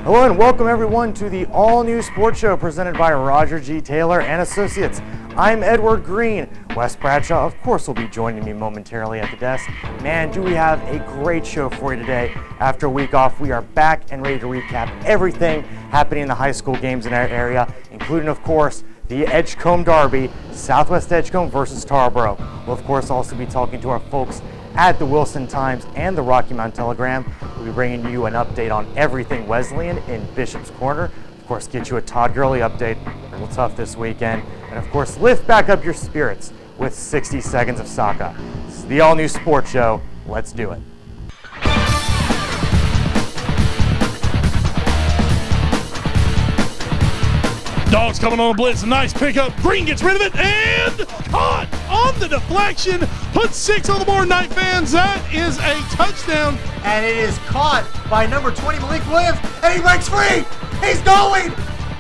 Hello and welcome everyone to the all-new sports show presented by Roger G. Taylor and Associates. I'm Edward Green. Wes Bradshaw, of course, will be joining me momentarily at the desk. Man, do we have a great show for you today. After a week off, we are back and ready to recap everything happening in the high school games in our area, including, of course, the Edgecombe Derby, Southwest Edgecombe versus Tarboro. We'll, of course, also be talking to our folks at the Wilson Times and the Rocky Mountain Telegram. We'll be bringing you an update on everything Wesleyan in Bishop's Corner. Of course, get you a Todd Gurley update, a little tough this weekend. And of course, lift back up your spirits with 60 seconds of soccer. This is the all-new sports show. Let's do it. Dogs coming on a blitz, a nice pickup. Green gets rid of it and caught on the deflection. Put 6 on the board, Knight fans. That is a touchdown. And it is caught by number 20, Malik Williams, and he breaks free. He's going.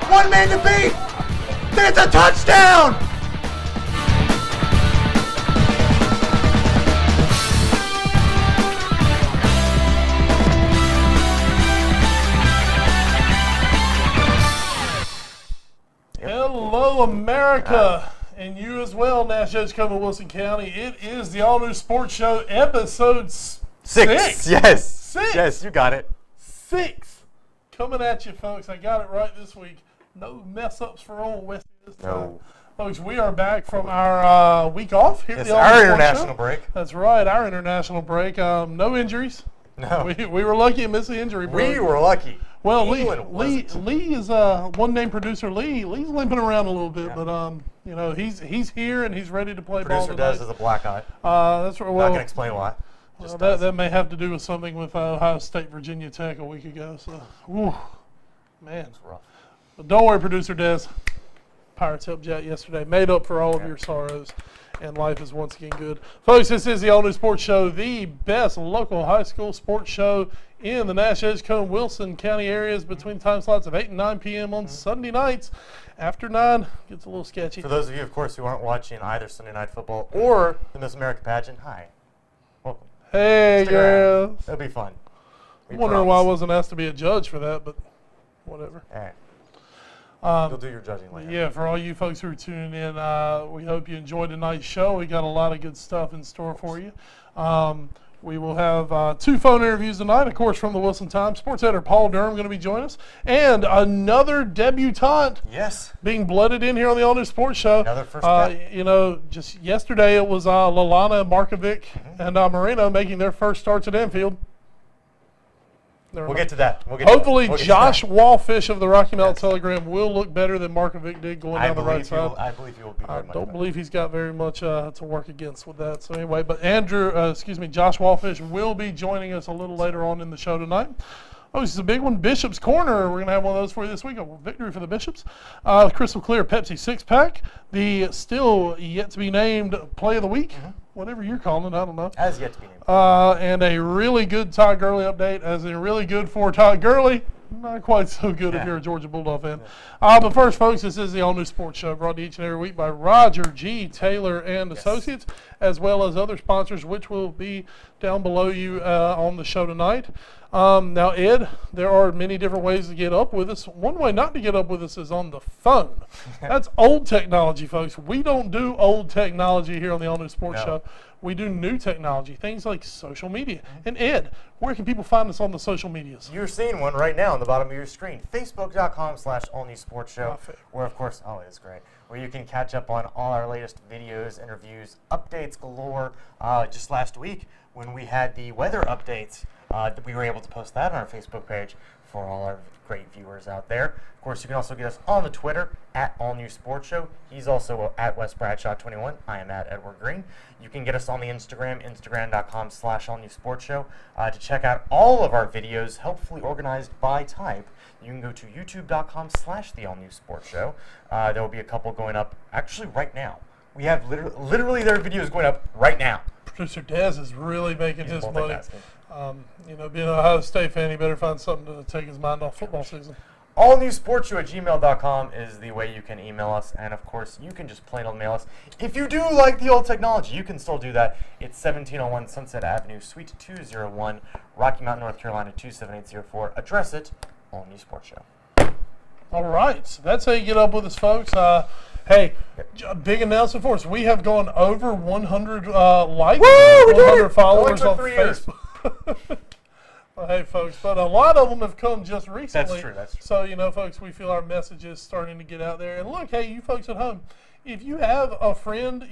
One man to beat. It's a touchdown. Hello, America, and you as well, Nash Edgecombe of Wilson County. It is the all-new sports show, episode 6. Yes. 6. Yes, you got it. 6. Coming at you, folks. I got it right this week. No mess-ups for old Westy this time. No. Folks, we are back from our week off here at It's the all-new our sports international show. break. That's right, our international break. No injuries. No. We were lucky to miss the injury break. We were lucky. Well, England wasn't. Lee is one-name producer. Lee's limping around a little bit, but you know, he's here and he's ready to play ball Producer tonight. Des is a black eye. That's right. Not Well, going to explain why. Just that may have to do with something with Ohio State, Virginia Tech a week ago. So, whew, man, It's rough. but don't worry, producer Des. Pirates helped you out yesterday. Made up for all of your sorrows, and life is once again good. Folks, this is the all-new sports show, the best local high school sports show in the Nash Edgecombe, Wilson County areas between time slots of 8 and 9 p.m. on Sunday nights. After 9, gets a little sketchy. For those of you, of course, who aren't watching either Sunday Night Football or the Miss America pageant, hi. Welcome. Hey, Stick around. girls. It'll be fun. We I'm wondering why I promise. wasn't asked to be a judge for that, but whatever. All right. You'll do your judging later. Yeah, for all you folks who are tuning in, we hope you enjoyed tonight's show. We got a lot of good stuff in store for you. We will have 2 phone interviews tonight, of course, from the Wilson Times. Sports editor Paul Durham going to be joining us. And another debutante Yes. being blooded in here on the All New Sports Show. Another first cut. You know, just yesterday it was Lalana, Markovic, and Marino making their first starts at Enfield. We'll get to that. Hopefully, We'll get to Josh that. Wallfish of the Rocky Mountain Yes. Telegram will look better than Markovic did going down the right side. I believe he will be very much Don't better. believe he's got very much to work against with that. So anyway, but Josh Wallfish will be joining us a little later on in the show tonight. Oh, this is a big one. Bishop's Corner. We're going to have one of those for you this week. A victory for the Bishops. Crystal Clear Pepsi 6-pack. The still yet to be named Play of the Week. Whatever you're calling it, I don't know. As yet to be named. And a really good Todd Gurley update, as in really good for Todd Gurley. Not quite so good if you're a Georgia Bulldog fan. But first, folks, this is the all-new sports show brought to you each and every week by Roger G. Taylor and Associates, as well as other sponsors, which will be down below you on the show tonight. Now, Ed, there are many different ways to get up with us. One way not to get up with us is on the phone. That's old technology, folks. We don't do old technology here on the all-new sports show. We do new technology, things like social media. And Ed, where can people find us on the social medias? You're seeing one right now on the bottom of your screen. Facebook.com/allnewsportshow. Where, of course, it's great. Where you can catch up on all our latest videos, interviews, updates galore. Just last week, when we had the weather updates, we were able to post that on our Facebook page for all our great viewers out there. Of course, you can also get us on the Twitter at All New Sports Show. He's also at Wes Bradshaw 21. I am at Edward Green. You can get us on the Instagram, instagram.com/allnewsportshow. To check out all of our videos, helpfully organized by type, you can go to youtube.com/the All New Sports Show. There will be a couple going up actually right now. We have literally their videos going up right now. Producer Dez is really making his money. Multitasking. You know, being an Ohio State fan, he better find something to take his mind off football season. allnewsportshow@gmail.com is the way you can email us, and of course you can just plain old mail us. If you do like the old technology, you can still do that. It's 1701 Sunset Avenue, Suite 201, Rocky Mount, North Carolina 27804. Address it All New Sports Show. All right, so that's how you get up with us, folks. Hey, big announcement for us. We have gone over 100 likes, 100 followers on 3 years. Facebook. Well, hey, folks, but a lot of them have come just recently. That's true. So, folks, we feel our message is starting to get out there. And look, hey, you folks at home, if you have a friend,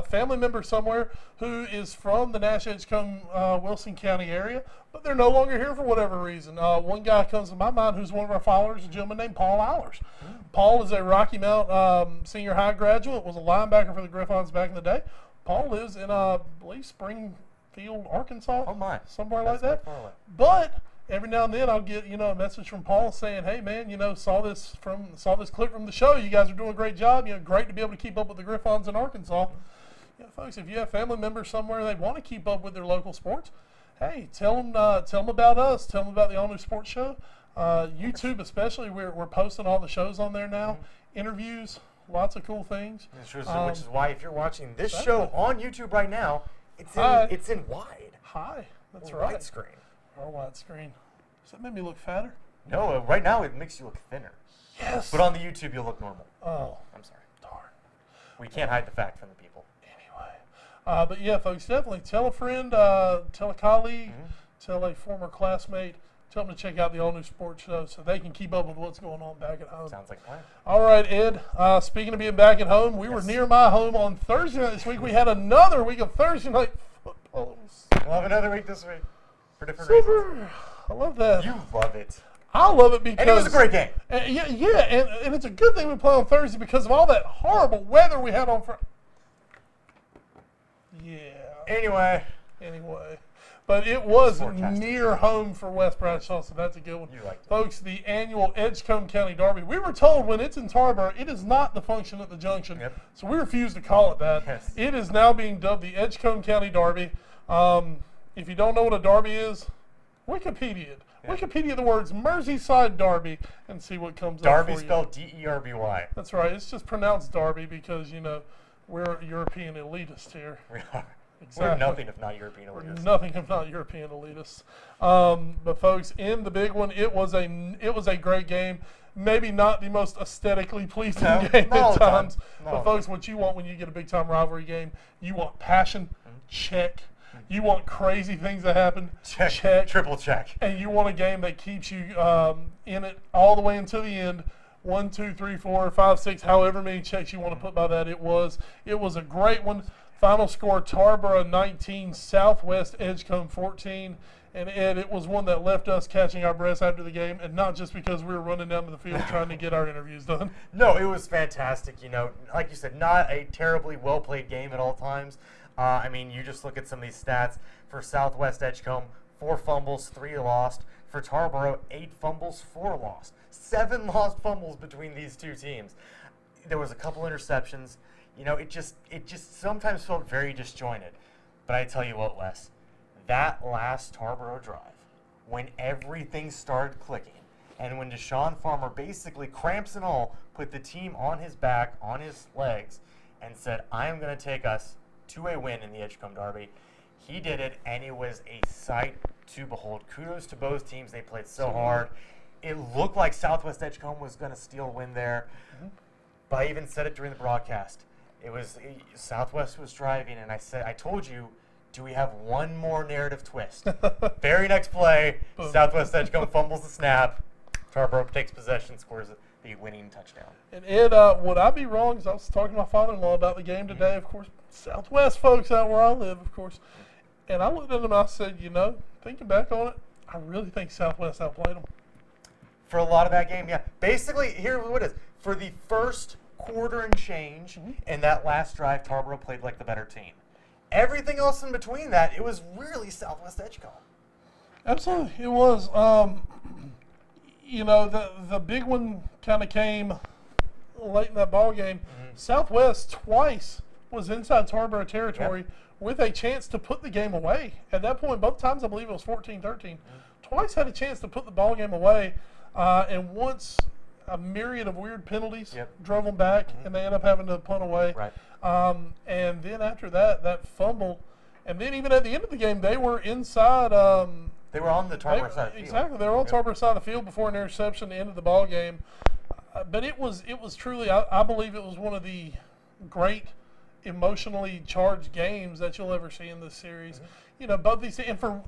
family member somewhere who is from the Nash Edgecombe, Wilson County area, but they're no longer here for whatever reason. One guy comes to my mind who's one of our followers, a gentleman named Paul Allers. Paul is a Rocky Mount senior high graduate, was a linebacker for the Griffons back in the day. Paul lives in, I believe, Springfield, Arkansas. Oh, my. Somewhere That's like that. not far away. But every now and then I'll get, a message from Paul saying, hey, man, saw this clip from the show. You guys are doing a great job. Great to be able to keep up with the Griffons in Arkansas. Folks, if you have family members somewhere they want to keep up with their local sports, hey, tell them about us. Tell them about the All New Sports Show. YouTube especially, we're posting all the shows on there now. Interviews, lots of cool things. Which is why if you're watching this show on YouTube right now, it's in wide. Hi, that's right. Widescreen. Or widescreen. Does that make me look fatter? No, right now it makes you look thinner. Yes. But on the YouTube you'll look normal. Oh, I'm sorry. darn. We can't hide the fact from the people. Anyway, but yeah, folks, definitely tell a friend, tell a colleague, tell a former classmate, tell them to check out the All New Sports Show so they can keep up with what's going on back at home. Sounds like a plan. All right, Ed, speaking of being back at home, we were near my home on Thursday night this week. We had another week of Thursday night football. We'll have another week this week for different reasons. I love that. You love it. I love it because... And it was a great game. And it's a good thing we play on Thursday because of all that horrible weather we had on Friday. Yeah. Anyway. But it was near home for West Bradshaw, so that's a good one. You liked it. Folks, the annual Edgecombe County Derby. We were told when it's in Tarboro, it is not the function at the junction. Yep. So we refuse to call it that. Yes. It is now being dubbed the Edgecombe County Derby. If you don't know what a derby is, Wikipedia it. Yeah. Wikipedia the words Merseyside Derby and see what comes up Darby for you. spelled D-E-R-B-Y. That's right. It's just pronounced Derby because, we're European elitists here. We are. Exactly. We're nothing if not European We're elitists. nothing if not European elitists. But folks, in the big one, it was a great game. Maybe not the most aesthetically pleasing game at times. But folks, what you want when you get a big time rivalry game, you want passion, check. You want crazy things to happen, check. Triple check. And you want a game that keeps you in it all the way until the end. 1, 2, 3, 4, 5, 6, however many checks you want to put by that. It was a great one. Final score, Tarboro 19, Southwest Edgecombe 14. And Ed, it was one that left us catching our breaths after the game, and not just because we were running down to the field trying to get our interviews done. No, it was fantastic. Like you said, not a terribly well-played game at all times. You just look at some of these stats. For Southwest Edgecombe, 4 fumbles, 3 lost. For Tarboro, 8 fumbles, 4 lost. 7 lost fumbles between these two teams. There was a couple interceptions. It just sometimes felt very disjointed. But I tell you what, Wes, that last Tarboro drive, when everything started clicking, and when Deshaun Farmer basically, cramps and all, put the team on his back, on his legs, and said, I am going to take us to a win in the Edgecombe Derby. He did it, and it was a sight to behold. Kudos to both teams. They played so hard. It looked like Southwest Edgecombe was going to steal a win there. But I even said it during the broadcast. Southwest was driving, and I told you, do we have one more narrative twist? Very next play, Southwest Edgecombe fumbles the snap. Tarboro takes possession, scores the winning touchdown. And Ed, would I be wrong? Because I was talking to my father-in-law about the game today, of course. Southwest folks out where I live, of course. And I looked at him and I said, thinking back on it, I really think Southwest outplayed them. For a lot of that game, yeah. Basically, here's what it is. For the first quarter and change in that last drive, Tarboro played like the better team. Everything else in between that, it was really Southwest Edgecombe. Absolutely, it was. The big one kind of came late in that ball game. Southwest twice was inside Tarboro territory with a chance to put the game away. At that point, both times I believe it was 14-13. Twice had a chance to put the ball game away, and once a myriad of weird penalties drove them back, and they ended up having to punt away. Right. And then after that fumble, and then even at the end of the game, they were inside They were on the Tarboro side of the field. Exactly, they were on Tarboro side of the field before an interception ended the ball game. But it was truly, I believe it was one of the great emotionally charged games that you'll ever see in this series. You know, both these, and for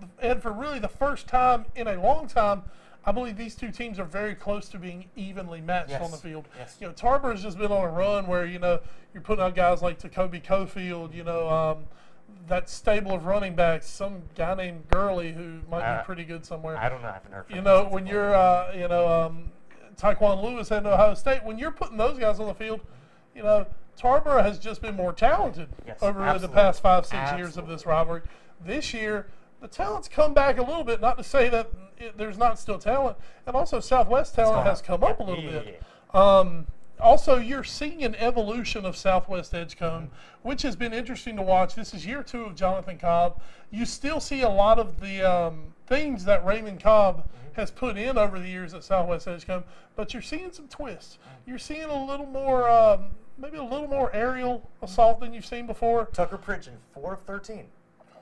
really the first time in a long time, I believe these two teams are very close to being evenly matched on the field. Yes. You know, Tarboro's just been on a run where, you know, you're putting out guys like Jacoby Cofield, you know, that stable of running backs, some guy named Gurley who might be pretty good somewhere. I don't know. I haven't heard from him. You know, when you're, Tyquan Lewis heading to Ohio State, when you're putting those guys on the field, you know, Tarboro has just been more talented over the past 5-6 years of this rivalry. This year, the talent's come back a little bit, not to say that there's not still talent, and also Southwest talent has come up a little bit. Also, you're seeing an evolution of Southwest Edgecombe, which has been interesting to watch. This is year 2 of Jonathan Cobb. You still see a lot of the things that Raymond Cobb has put in over the years at Southwest Edgecombe, but you're seeing some twists. You're seeing a little more, maybe a little more aerial assault than you've seen before. Tucker Pridgeon, 4 of 13.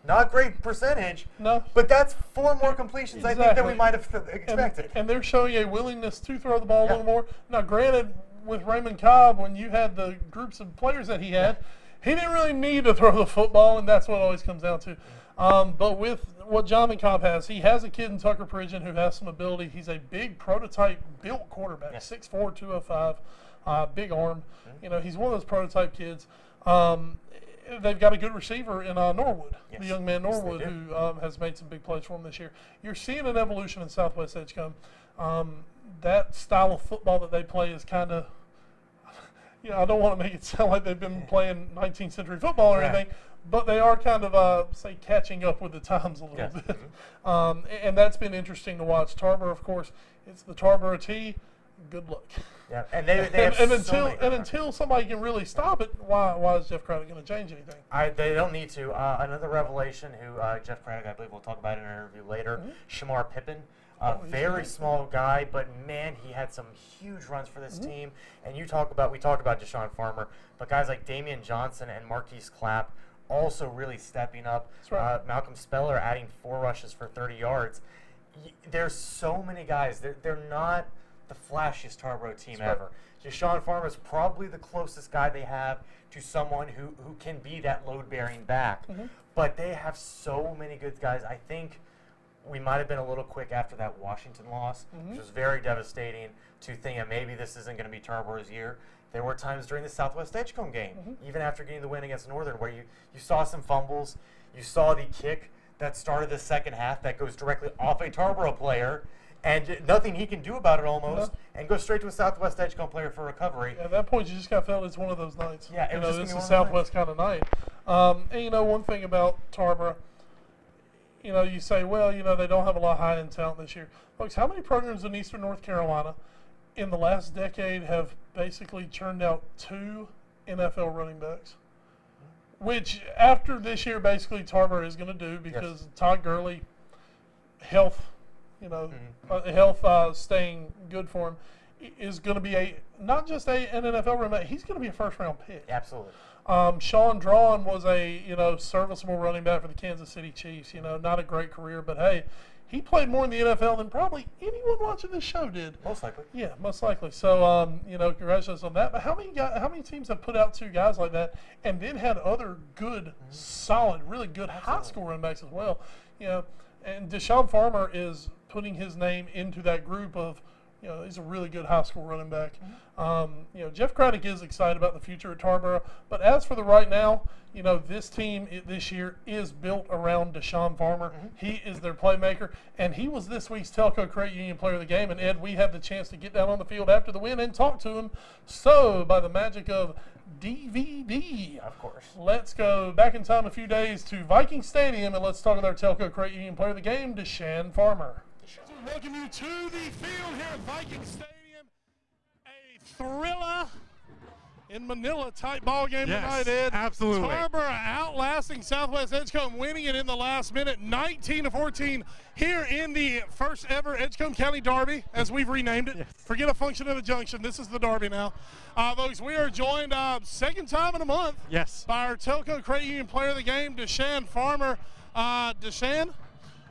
Not great percentage, no, but that's 4 more completions I think than we might have expected. And they're showing a willingness to throw the ball a little more. Now, granted, with Raymond Cobb, when you had the groups of players that he had, he didn't really need to throw the football, and that's what it always comes down to. But with what Jonathan Cobb has, he has a kid in Tucker Pridgeon who has some ability. He's a big prototype built quarterback, 6'4", 205, big arm. You know, he's one of those prototype kids. They've got a good receiver in Norwood, the young man Norwood, who has made some big plays for him this year. You're seeing an evolution in Southwest Edgecombe. That style of football that they play is kind of, you know, I don't want to make it sound like they've been playing 19th century football or anything, but they are kind of, say, catching up with the times a little bit. And that's been interesting to watch. Tarboro, of course, it's the Tarboro T. Good luck. Yeah, and they have until somebody can really stop it, why is Jeff Craddock going to change anything? They don't need to. Another revelation who Jeff Craddock, I believe we'll talk about in an interview later, Shamar Pippin. Very small guy, but man, he had some huge runs for this team. And we talked about Deshaun Farmer, but guys like Damian Johnson and Marquise Clapp also really stepping up. That's right. Malcolm Speller adding 4 rushes for 30 yards. There's so many guys. They're not the flashiest Tarboro team ever. Deshaun Farmer is probably the closest guy they have to someone who can be that load-bearing back. But they have so many good guys. I think we might have been a little quick after that Washington loss, which was very devastating, to think that maybe this isn't going to be Tarboro's year. There were times during the Southwest Edgecombe game, even after getting the win against Northern, where you saw some fumbles. You saw the kick that started the second half that goes directly off a Tarboro player, and nothing he can do about it almost, and goes straight to a Southwest Edgecombe player for recovery. At that point, you just kind of felt it's one of those nights. Yeah, it was just a Southwest kind of night. And you know, one thing about Tarboro, you know, you say, well, you know, they don't have a lot of high-end talent this year. Folks, how many programs in Eastern North Carolina in the last decade have basically churned out 2 NFL running backs? Which, after this year, basically Tarboro is going to do, because Todd Gurley, health, you know, health staying good for him, is going to be not just an NFL running back, he's going to be a first-round pick. Absolutely. Sean Drawn was a, you know, serviceable running back for the Kansas City Chiefs. You know, not a great career, but hey, he played more in the NFL than probably anyone watching this show did. Most likely. Yeah, most likely. So, you know, congratulations on that. But how many teams have put out 2 guys like that and then had other good, solid, really good high school running backs as well? You know, and Deshaun Farmer is putting his name into that group of, you know, he's a really good high school running back. You know, Jeff Craddock is excited about the future at Tarboro. But as for the right now, you know, this team this year is built around Deshaun Farmer. He is their playmaker, and he was this week's Telco Credit Union Player of the Game. And Ed, we had the chance to get down on the field after the win and talk to him. So, by the magic of DVD, of course, let's go back in time a few days to Viking Stadium, and let's talk with our Telco Credit Union Player of the Game, Deshaun Farmer. Welcome you to the field here at Viking Stadium. A thriller in Manila type ball game tonight, Ed. Absolutely. Tarboro outlasting Southwest Edgecombe, winning it in the last minute, 19-14, here in the first ever Edgecombe County Derby, as we've renamed it. Yes. Forget a function of the junction. This is the Derby now. Folks, we are joined second time in a month by our Telco Credit Union Player of the Game, Deshaun Farmer. Deshaun,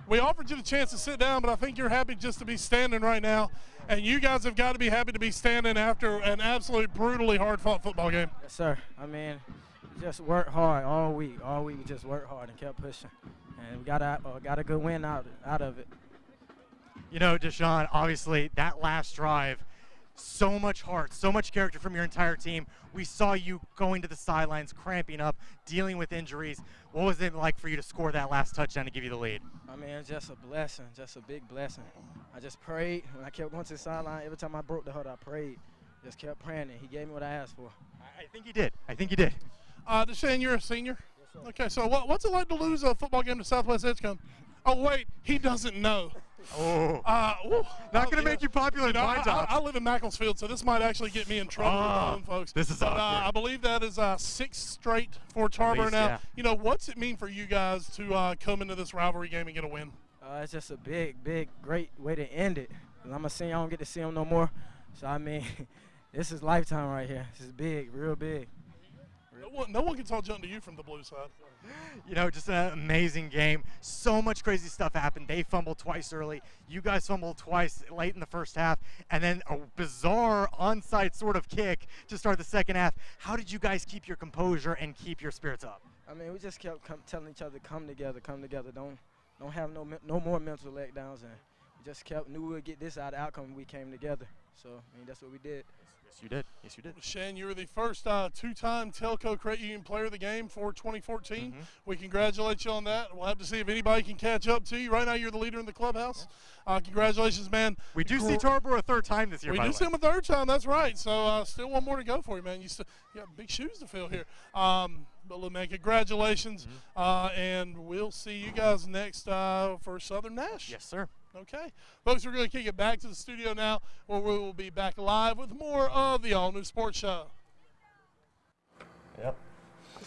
We offered you the chance to sit down, but I think you're happy just to be standing right now. And you guys have got to be happy to be standing after an absolutely brutally hard-fought football game. Yes, sir. I mean, we just worked hard all week. All week we just worked hard and kept pushing. And we got a good win out of it. You know, Deshaun, obviously that last drive, so much heart, so much character from your entire team. We saw you going to the sidelines, cramping up, dealing with injuries. What was it like for you to score that last touchdown to give you the lead? I mean, it's just a blessing, just a big blessing. I just prayed. When I kept going to the sideline, every time I broke the huddle, I prayed. Just kept praying, and he gave me what I asked for. I think you did. I think you did. Deshaun, you're a senior? Yes, sir. Okay, so what's it like to lose a football game to Southwest Edgecombe? Oh, wait, he doesn't know. Oh. Not going to make you popular in my job. I live in Macclesfield, so this might actually get me in trouble with my own folks. This is awkward. I believe that is 6 straight for Tarboro least, now. yeah. You know, what's it mean for you guys to come into this rivalry game and get a win? It's just a big, great way to end it. 'Cause I'm a senior, I don't get to see him no more. So, I mean, this is lifetime right here. This is big, real big. No one can tell jump to you from the blue side. You know, just an amazing game. So much crazy stuff happened. They fumbled twice early. You guys fumbled twice late in the first half. And then a bizarre onside sort of kick to start the second half. How did you guys keep your composure and keep your spirits up? I mean, we just kept telling each other, come together. Don't have no more mental letdowns. And we just knew we would get this out of outcome when we came together. So, I mean, that's what we did. Yes, you did. Yes, you did. Shane, you were the first two-time Telco Credit Union Player of the Game for 2014. Mm-hmm. We congratulate you on that. We'll have to see if anybody can catch up to you. Right now, you're the leader in the clubhouse. Congratulations, man. We do see Tarboro a third time this year, We by do the see way. him a third time. That's right. So still one more to go for you, man. You got big shoes to fill here. But look, man, congratulations. And we'll see you guys next for Southern Nash. Yes, sir. Okay. Folks, we're going to kick it back to the studio now, where we will be back live with more of the All New Sports Show. Yep.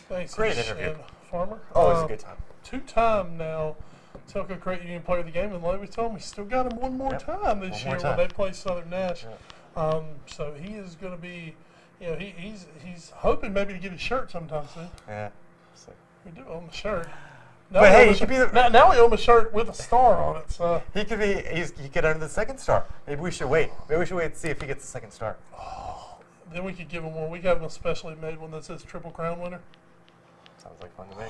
Thanks, Great Shane interview. Farmer. Always a good time. Two-time now Telco Credit Union Player of the Game, and like we told him, we still got him one more time this One year more time. when they play Southern Nash. So he is going to be, you know, he's hoping maybe to get his shirt sometime soon. Yeah. We do own the shirt. But hey, he could be now we own a shirt with a star on it. So he could be. He could earn the second star. Maybe we should wait. Maybe we should wait and see if he gets the second star. then we could give him one. We got him a specially made one that says Triple Crown winner. Sounds like fun to me.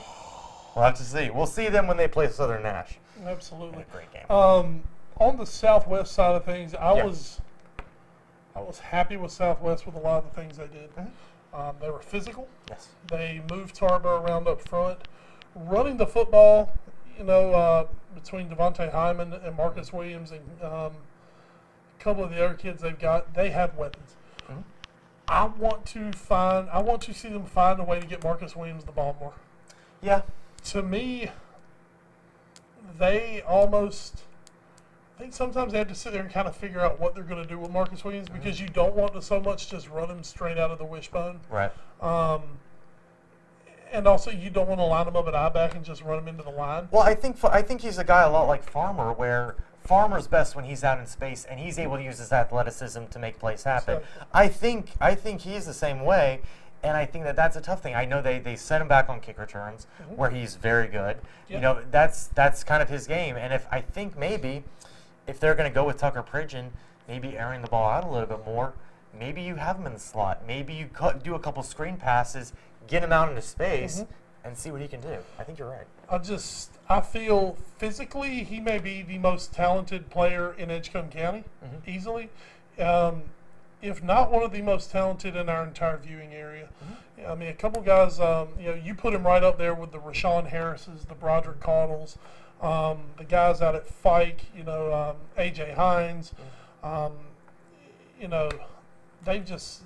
We'll have to see. We'll see them when they play Southern Nash. Absolutely. A great game. On the Southwest side of things, I Yeah. was happy with Southwest with a lot of the things they did. They were physical. Yes. They moved Tarboro around up front. Running the football, you know, between Devontae Hyman and Marcus Williams and a couple of the other kids they've got, they have weapons. I want to see them find a way to get Marcus Williams the ball more. Yeah. To me, they almost, I think sometimes they have to sit there and kind of figure out what they're going to do with Marcus Williams because you don't want to so much just run him straight out of the wishbone. Right. And also, you don't want to line him up at I-back and just run him into the line. Well, I think he's a guy a lot like Farmer, where Farmer's best when he's out in space and he's able to use his athleticism to make plays happen. I think he's the same way, and I think that's a tough thing. I know they set him back on kick returns where he's very good. You know, that's kind of his game. And I think maybe if they're going to go with Tucker Pridgeon, maybe airing the ball out a little bit more, maybe you have him in the slot. Maybe you do a couple screen passes, get him out into space, and see what he can do. I think you're right. I feel physically he may be the most talented player in Edgecombe County, easily. If not one of the most talented in our entire viewing area. I mean, a couple guys, you put him right up there with the Rashawn Harrises, the Broderick Caudles, the guys out at Fike, A.J. Hines. They've just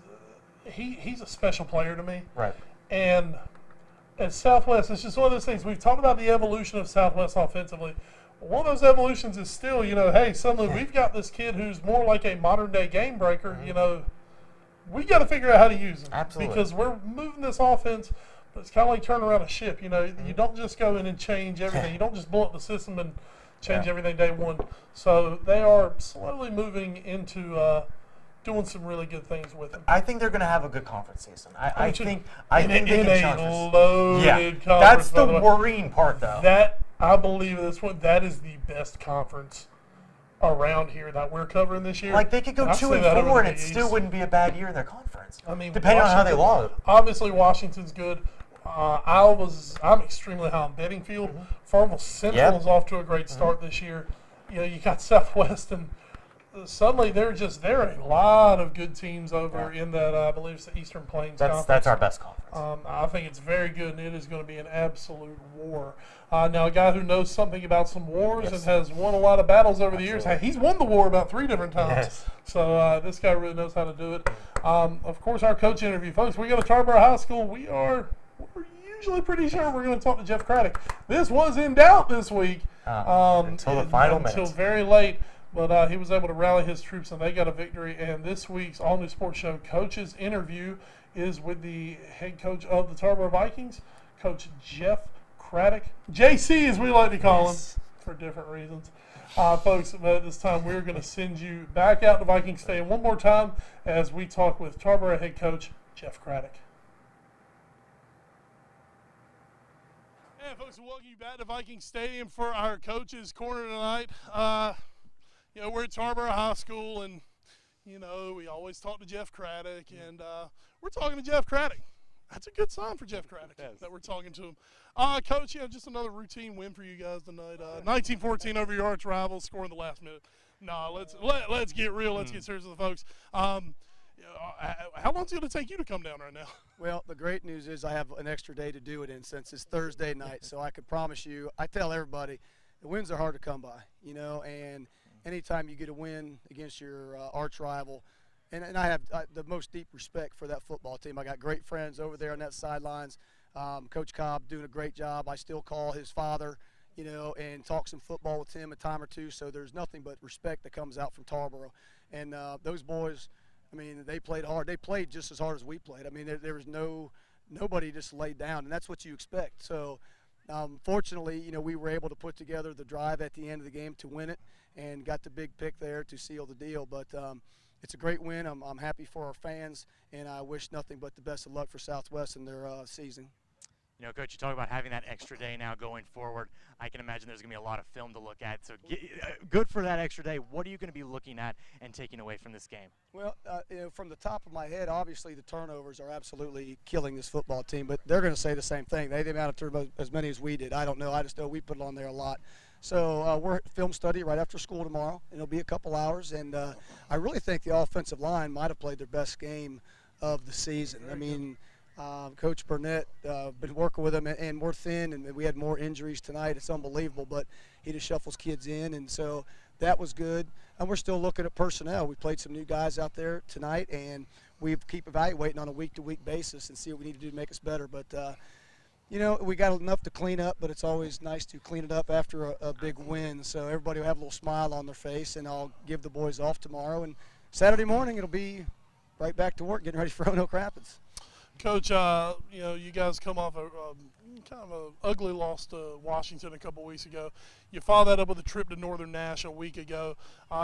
he's a special player to me. Right. And at Southwest, it's just one of those things. We've talked about the evolution of Southwest offensively. One of those evolutions is still, hey, suddenly we've got this kid who's more like a modern-day game breaker. We got to figure out how to use him. Absolutely. Because we're moving this offense, but it's kind of like turning around a ship. You don't just go in and change everything. You don't just blow up the system and change everything day one. So they are slowly moving into doing some really good things with him. I think they're going to have a good conference season. I think they in can a challenge us. loaded conference. That's the by way. worrying part, though. That I believe this one, that is the best conference around here that we're covering this year. Like they could go I've 2 said and that over 4, the and it East. still wouldn't be a bad year in their conference. I mean, depending on how they Washington- log. Obviously, Washington's good. I'm extremely high on Bedingfield. Farmville Central Yep. is off to a great start this year. You know, you got Southwest, and suddenly there are a lot of good teams over in that. I believe it's the Eastern Plains Conference. That's our best conference. I think it's very good, and it is going to be an absolute war. Now, a guy who knows something about some wars and has won a lot of battles over the years, he's won the war about 3 different times. Yes. So this guy really knows how to do it. Of course, our coach interview, folks. We go to Tarboro High School. We're usually pretty sure we're going to talk to Jeff Craddock. This was in doubt this week Until the final until minutes. very late. But he was able to rally his troops, and they got a victory. And this week's All New Sports Show coach's interview is with the head coach of the Tarboro Vikings, Coach Jeff Craddock. JC, as we like to call him, for different reasons. Folks, but at this time, we're going to send you back out to Viking Stadium one more time as we talk with Tarboro head coach Jeff Craddock. And folks, welcome you back to Viking Stadium for our coaches' corner tonight. We're at Tarboro High School, and we always talk to Jeff Craddock, and we're talking to Jeff Craddock. That's a good sign for Jeff Craddock that we're talking to him. Coach, just another routine win for you guys tonight. 19-14 over your arch rivals, scoring the last minute. No, let's get real. Let's get serious with the folks. How long is it going to take you to come down right now? Well, the great news is I have an extra day to do it in since it's Thursday night. So I could promise you, I tell everybody, the wins are hard to come by, and anytime you get a win against your arch rival, and I have the most deep respect for that football team. I got great friends over there on that sidelines. Coach Cobb doing a great job. I still call his father, and talk some football with him a time or two. So there's nothing but respect that comes out from Tarboro. And those boys, they played hard. They played just as hard as we played. There was nobody just laid down, and that's what you expect. So fortunately, we were able to put together the drive at the end of the game to win it and got the big pick there to seal the deal. But it's a great win. I'm happy for our fans, and I wish nothing but the best of luck for Southwest in their season. Coach, you talk about having that extra day now going forward. I can imagine there's going to be a lot of film to look at. So good for that extra day. What are you going to be looking at and taking away from this game? Well, from the top of my head, obviously the turnovers are absolutely killing this football team, but they're going to say the same thing. They didn't have to turn as many as we did. I don't know. I just know we put it on there a lot. So we're at film study right after school tomorrow. It'll be a couple hours, and I really think the offensive line might have played their best game of the season. Coach Burnett, been working with him, and we're thin, and we had more injuries tonight. It's unbelievable, but he just shuffles kids in, and so that was good. And we're still looking at personnel. We played some new guys out there tonight, and we keep evaluating on a week-to-week basis and see what we need to do to make us better. But, we got enough to clean up, but it's always nice to clean it up after a big win. So everybody will have a little smile on their face, and I'll give the boys off tomorrow. And Saturday morning, it'll be right back to work, getting ready for Roanoke Rapids. Coach, you guys come off a kind of an ugly loss to Washington a couple weeks ago. You followed that up with a trip to Northern Nash a week ago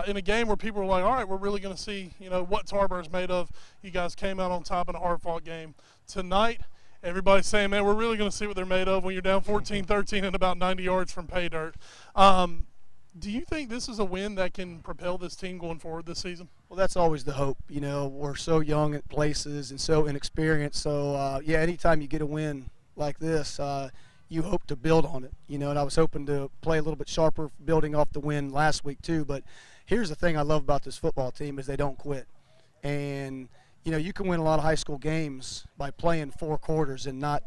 in a game where people were like, all right, we're really going to see, what Tarboro's made of. You guys came out on top in a hard-fought game. Tonight, everybody's saying, man, we're really going to see what they're made of when you're down 14-13 and about 90 yards from pay dirt. Do you think this is a win that can propel this team going forward this season? Well, that's always the hope. We're so young at places and so inexperienced. So, anytime you get a win like this, you hope to build on it. And I was hoping to play a little bit sharper, building off the win last week too. But here's the thing I love about this football team is they don't quit. And, you can win a lot of high school games by playing 4 quarters and not,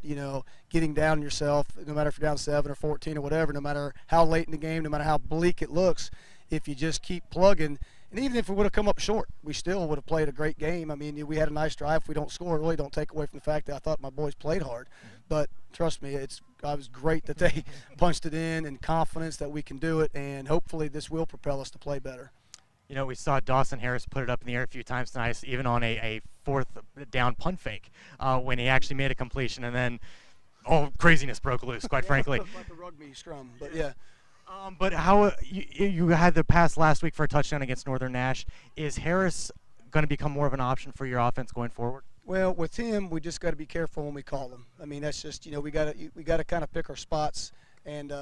getting down on yourself, no matter if you're down 7 or 14 or whatever, no matter how late in the game, no matter how bleak it looks, if you just keep plugging. And even if we would have come up short, we still would have played a great game. We had a nice drive. If we don't score, it really don't take away from the fact that I thought my boys played hard. But trust me, it was great that they punched it in and confidence that we can do it, and hopefully this will propel us to play better. We saw Dawson Harris put it up in the air a few times tonight, even on a 4th down punt fake when he actually made a completion, and then all craziness broke loose, quite frankly. Like the rugby scrum, but yeah. But how you had the pass last week for a touchdown against Northern Nash. Is Harris going to become more of an option for your offense going forward? Well, with him, we just got to be careful when we call him. That's just we got to kind of pick our spots, and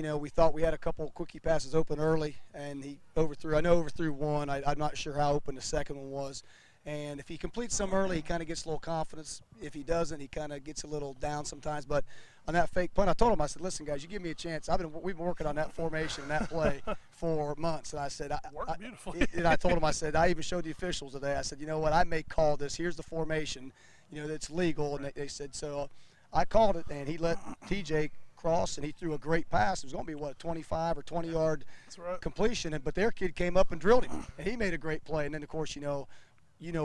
we thought we had a couple quickie passes open early, and he overthrew. I know overthrew one. I'm not sure how open the second one was. And if he completes some early, he kind of gets a little confidence. If he doesn't, he kind of gets a little down sometimes. But on that fake punt, I told him, I said, listen, guys, you give me a chance. We've been working on that formation and that play for months. And I said, Worked beautifully. and I told him, I said, I even showed the officials today. I said, you know what, I may call this. Here's the formation, that's legal. And they said, so I called it, and he let TJ cross, and he threw a great pass. It was going to be, a 25 or 20-yard completion. But their kid came up and drilled him, and he made a great play. And then, of course, you know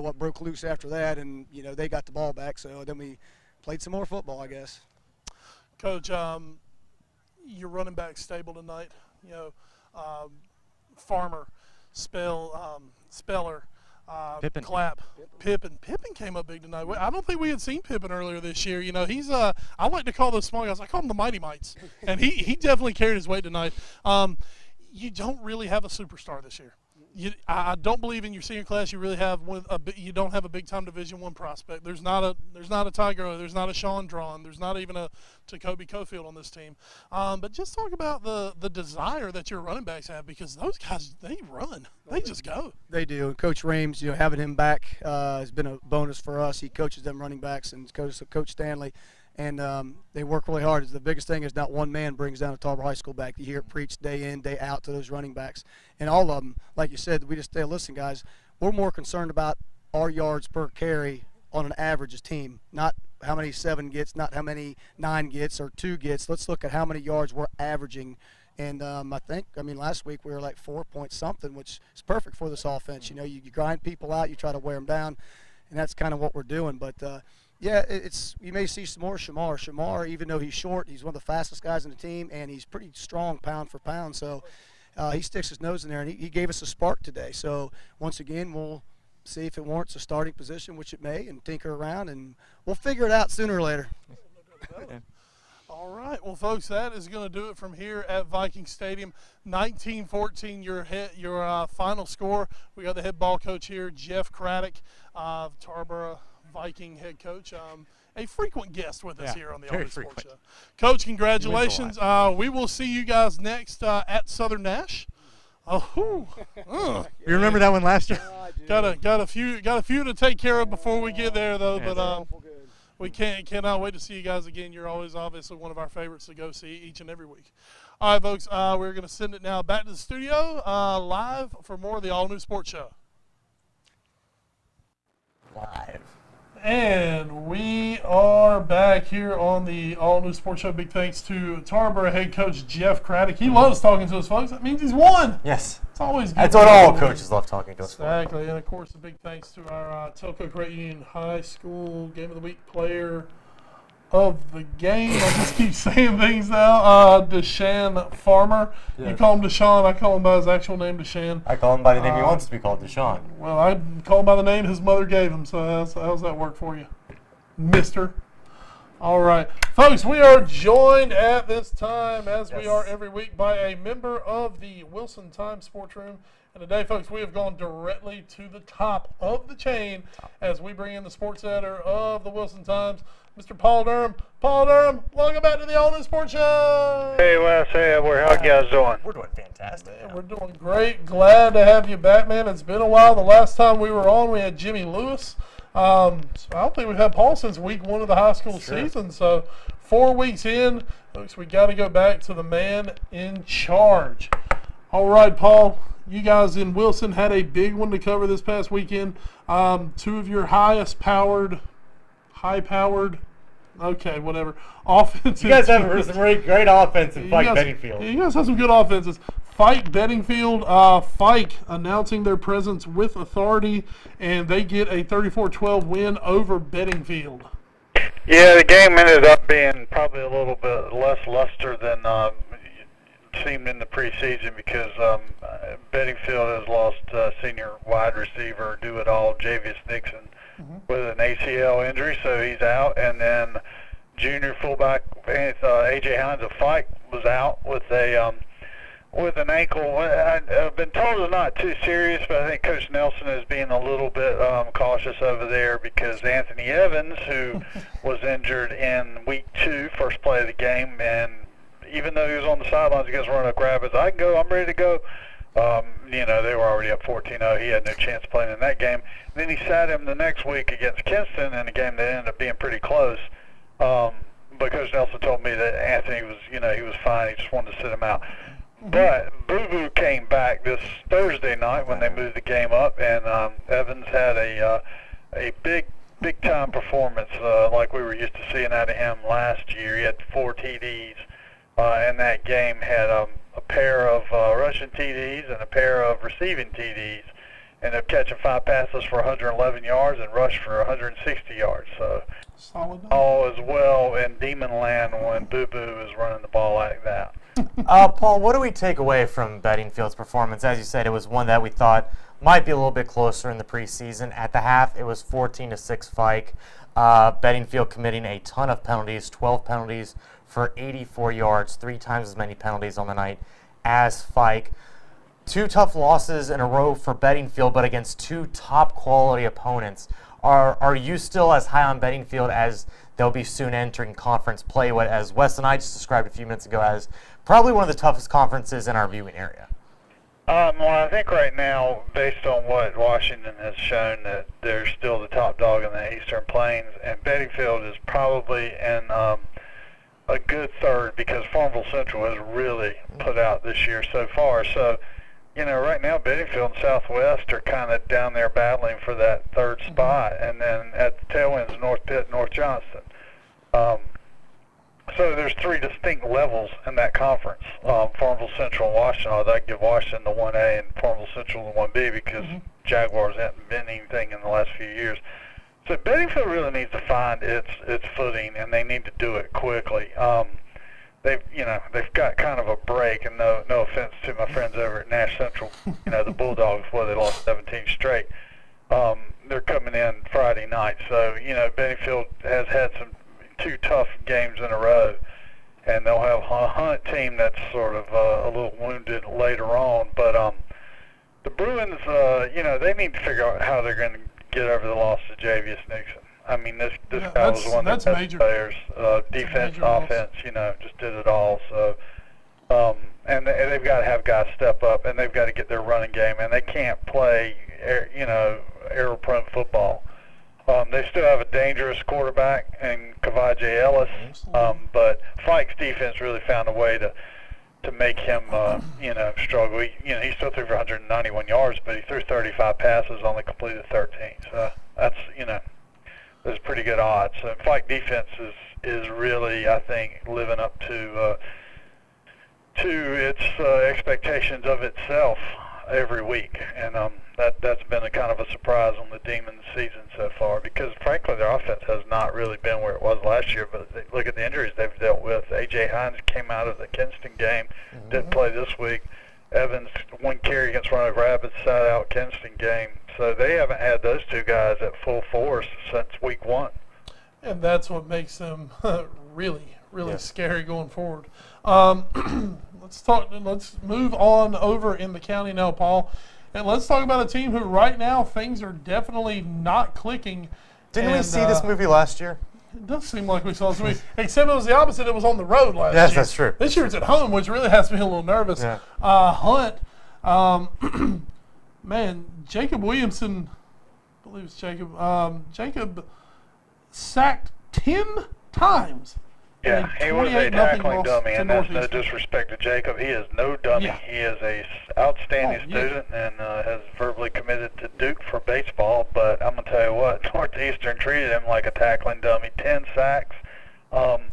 what broke loose after that, and they got the ball back. So then we played some more football, I guess. Coach, your running back stable tonight. Farmer, Speller, Pippen. Clapp, Pippen. Pippen came up big tonight. I don't think we had seen Pippen earlier this year. He's I like to call those small guys. I call them the Mighty Mites, and he definitely carried his weight tonight. You don't really have a superstar this year. I don't believe in your senior class. You really have you don't have a big time Division I prospect. There's not a Tiger. There's not a Sean Drawn. There's not even a Jacoby Cofield on this team. But just talk about the desire that your running backs have, because those guys, they run. They just go. They do. And Coach Rames, having him back has been a bonus for us. He coaches them running backs, and Coach Stanley. And they work really hard. The biggest thing is not one man brings down a Tarboro High School back. You hear it preached day in, day out to those running backs. And all of them, like you said, we just say, listen, guys, we're more concerned about our yards per carry on an average as team, not how many 7 gets, not how many 9 gets or 2 gets. Let's look at how many yards we're averaging. And last week we were like 4 point something, which is perfect for this offense. You grind people out, you try to wear them down, and that's kind of what we're doing. But yeah, you may see some more Shamar. Shamar, even though he's short, he's one of the fastest guys in the team, and he's pretty strong pound for pound. So he sticks his nose in there, and he gave us a spark today. So once again, we'll see if it warrants a starting position, which it may, and tinker around, and we'll figure it out sooner or later. All right. Well, folks, that is going to do it from here at Viking Stadium. 19-14, your final score. We got the head ball coach here, Jeff Craddock, Tarboro Viking head coach, a frequent guest with us here on the All New Sports Show. Coach, congratulations. We will see you guys next at Southern Nash. You remember that one last year? Got a few to take care of before we get there, though. But we cannot wait to see you guys again. You're always obviously one of our favorites to go see each and every week. All right, folks, we're going to send it now back to the studio live for more of the All New Sports Show. Live. And we are back here on the All New Sports Show. Big thanks to Tarboro head coach Jeff Craddock. He loves talking to us, folks. That means he's won. Yes. It's always good. That's what all coaches love talking to us for. Exactly. And, of course, a big thanks to our Telco Credit Union High School Game of the Week player of the game. I just keep saying things now. Deshaun Farmer. Yeah. You call him Deshaun. I call him by his actual name, Deshaun. I call him by the name he wants to be called, Deshaun. Well, I call him by the name his mother gave him. So how's that work for you, mister? All right. Folks, we are joined at this time, as we are every week, by a member of the Wilson Times Sports Room. And today, folks, we have gone directly to the top of the chain as we bring in the sports editor of the Wilson Times, Mr. Paul Durham. Paul Durham, welcome back to the All New Sports Show. Hey, Wes. Hey, Edward. How you guys doing? We're doing fantastic. Man, we're doing great. Glad to have you back, man. It's been a while. The last time we were on, we had Jimmy Lewis. So I don't think we've had Paul since week 1 of the high school season. So 4 weeks in, folks, we got to go back to the man in charge. All right, Paul. You guys in Wilson had a big one to cover this past weekend. 2 of your high-powered, okay, whatever, offensive. You guys have some great offense in Fike Bettingfield. You guys have some good offenses. Fike Bettingfield, Fike announcing their presence with authority, and they get a 34-12 win over Bettingfield. Yeah, the game ended up being probably a little bit less luster than seemed in the preseason because Bettingfield has lost senior wide receiver Do-It-All Javius Nixon with an ACL injury, so he's out. And then junior fullback A.J. Hines of Fike was out with an ankle. I've been told it's not too serious, but I think Coach Nelson is being a little bit cautious over there because Anthony Evans, who was injured in week 2, first play of the game, and even though he was on the sidelines against Roanoke Rapids, I can go, I'm ready to go. They were already up 14-0. He had no chance playing in that game. And then he sat him the next week against Kinston in a game that ended up being pretty close. But Coach Nelson told me that Anthony was, he was fine. He just wanted to sit him out. But Boo Boo came back this Thursday night when they moved the game up, and Evans had a big time performance like we were used to seeing out of him last year. He had 4 TDs in that game. Had a pair of rushing TDs and a pair of receiving TDs. Ended up catching 5 passes for 111 yards and rushed for 160 yards. So Solid. all is well in Demon Land when Boo Boo is running the ball like that. Paul, what do we take away from Bedingfield's performance? As you said, it was one that we thought might be a little bit closer in the preseason. At the half, it was 14-6 Fike. Bedingfield committing a ton of penalties, 12 penalties for 84 yards, 3 times as many penalties on the night as Fike. 2 tough losses in a row for Bedingfield, but against 2 top-quality opponents. Are you still as high on Bedingfield as they'll be soon entering conference play, what as Wes and I just described a few minutes ago as probably one of the toughest conferences in our viewing area? Well, I think right now, based on what Washington has shown, that they're still the top dog in the Eastern Plains, and Bedingfield is probably in a good third because Farmville Central has really put out this year so far. So, right now Bedingfield and Southwest are kind of down there battling for that third spot, and then at the tail ends, North Pitt, North Johnston. So there's 3 distinct levels in that conference. Farmville Central and Washington, although I'd give Washington the 1A and Farmville Central the 1B because Jaguars haven't been anything in the last few years. So Bedingfield really needs to find its footing, and they need to do it quickly. They've got kind of a break, and no offense to my friends over at Nash Central, the Bulldogs, where they lost 17 straight. They're coming in Friday night, so Bedingfield has had 2 tough games in a row, and they'll have a Hunt team that's sort of a little wounded later on. But the Bruins, they need to figure out how they're going to get over the loss to Javius Nixon. I mean, this guy was one of the best players, defense, offense, just did it all. So, and they've got to have guys step up, and they've got to get their running game, and they can't play, error-prone football. They still have a dangerous quarterback in Kavaje Ellis, but Fike's defense really found a way to make him, struggle. He still threw for 191 yards, but he threw 35 passes, only completed 13. So that's, there's pretty good odds. So Fike defense is really, I think, living up to its expectations of itself every week, and that's been a kind of a surprise on the Demons season so far because frankly their offense has not really been where it was last year. But look at the injuries they've dealt with. A.J. Hines came out of the Kinston game, didn't play this week. Evans, 1 carry against Roanoke Rapids, sat out Kinston game. So they haven't had those 2 guys at full force since week 1. And that's what makes them really scary going forward. Let's move on over in the county now, Paul. And let's talk about a team who right now things are definitely not clicking. Didn't we see this movie last year? It does seem like we saw this movie, except it was the opposite. It was on the road last year. Yes, that's true. This year it's at home, which really has me a little nervous. Yeah. Hunt, man, Jacob Williamson, I believe it's Jacob. Jacob sacked 10 times. Yeah, he was a tackling dummy, and that's no Northeastern. disrespect to Jacob. He is no dummy. Yeah. He is a outstanding student and has verbally committed to Duke for baseball. But I'm going to tell you what, Northeastern treated him like a tackling dummy. 10 sacks. Hunt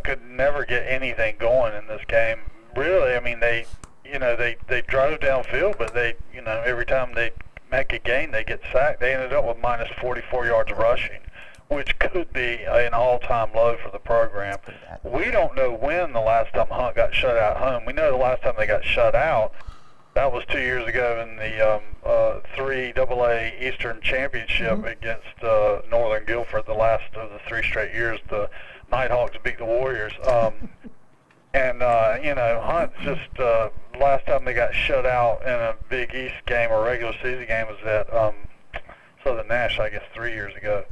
could never get anything going in this game. Really, I mean, they drove downfield, but they, every time they make a gain, they get sacked. They ended up with minus 44 yards rushing, which could be an all-time low for the program. We don't know when the last time Hunt got shut out home. We know the last time they got shut out, that was 2 years ago in the 3AA Eastern Championship against Northern Guilford, the last of the 3 straight years the Nighthawks beat the Warriors. Hunt just, last time they got shut out in a Big East game or regular season game was at Southern Nash, I guess, 3 years ago.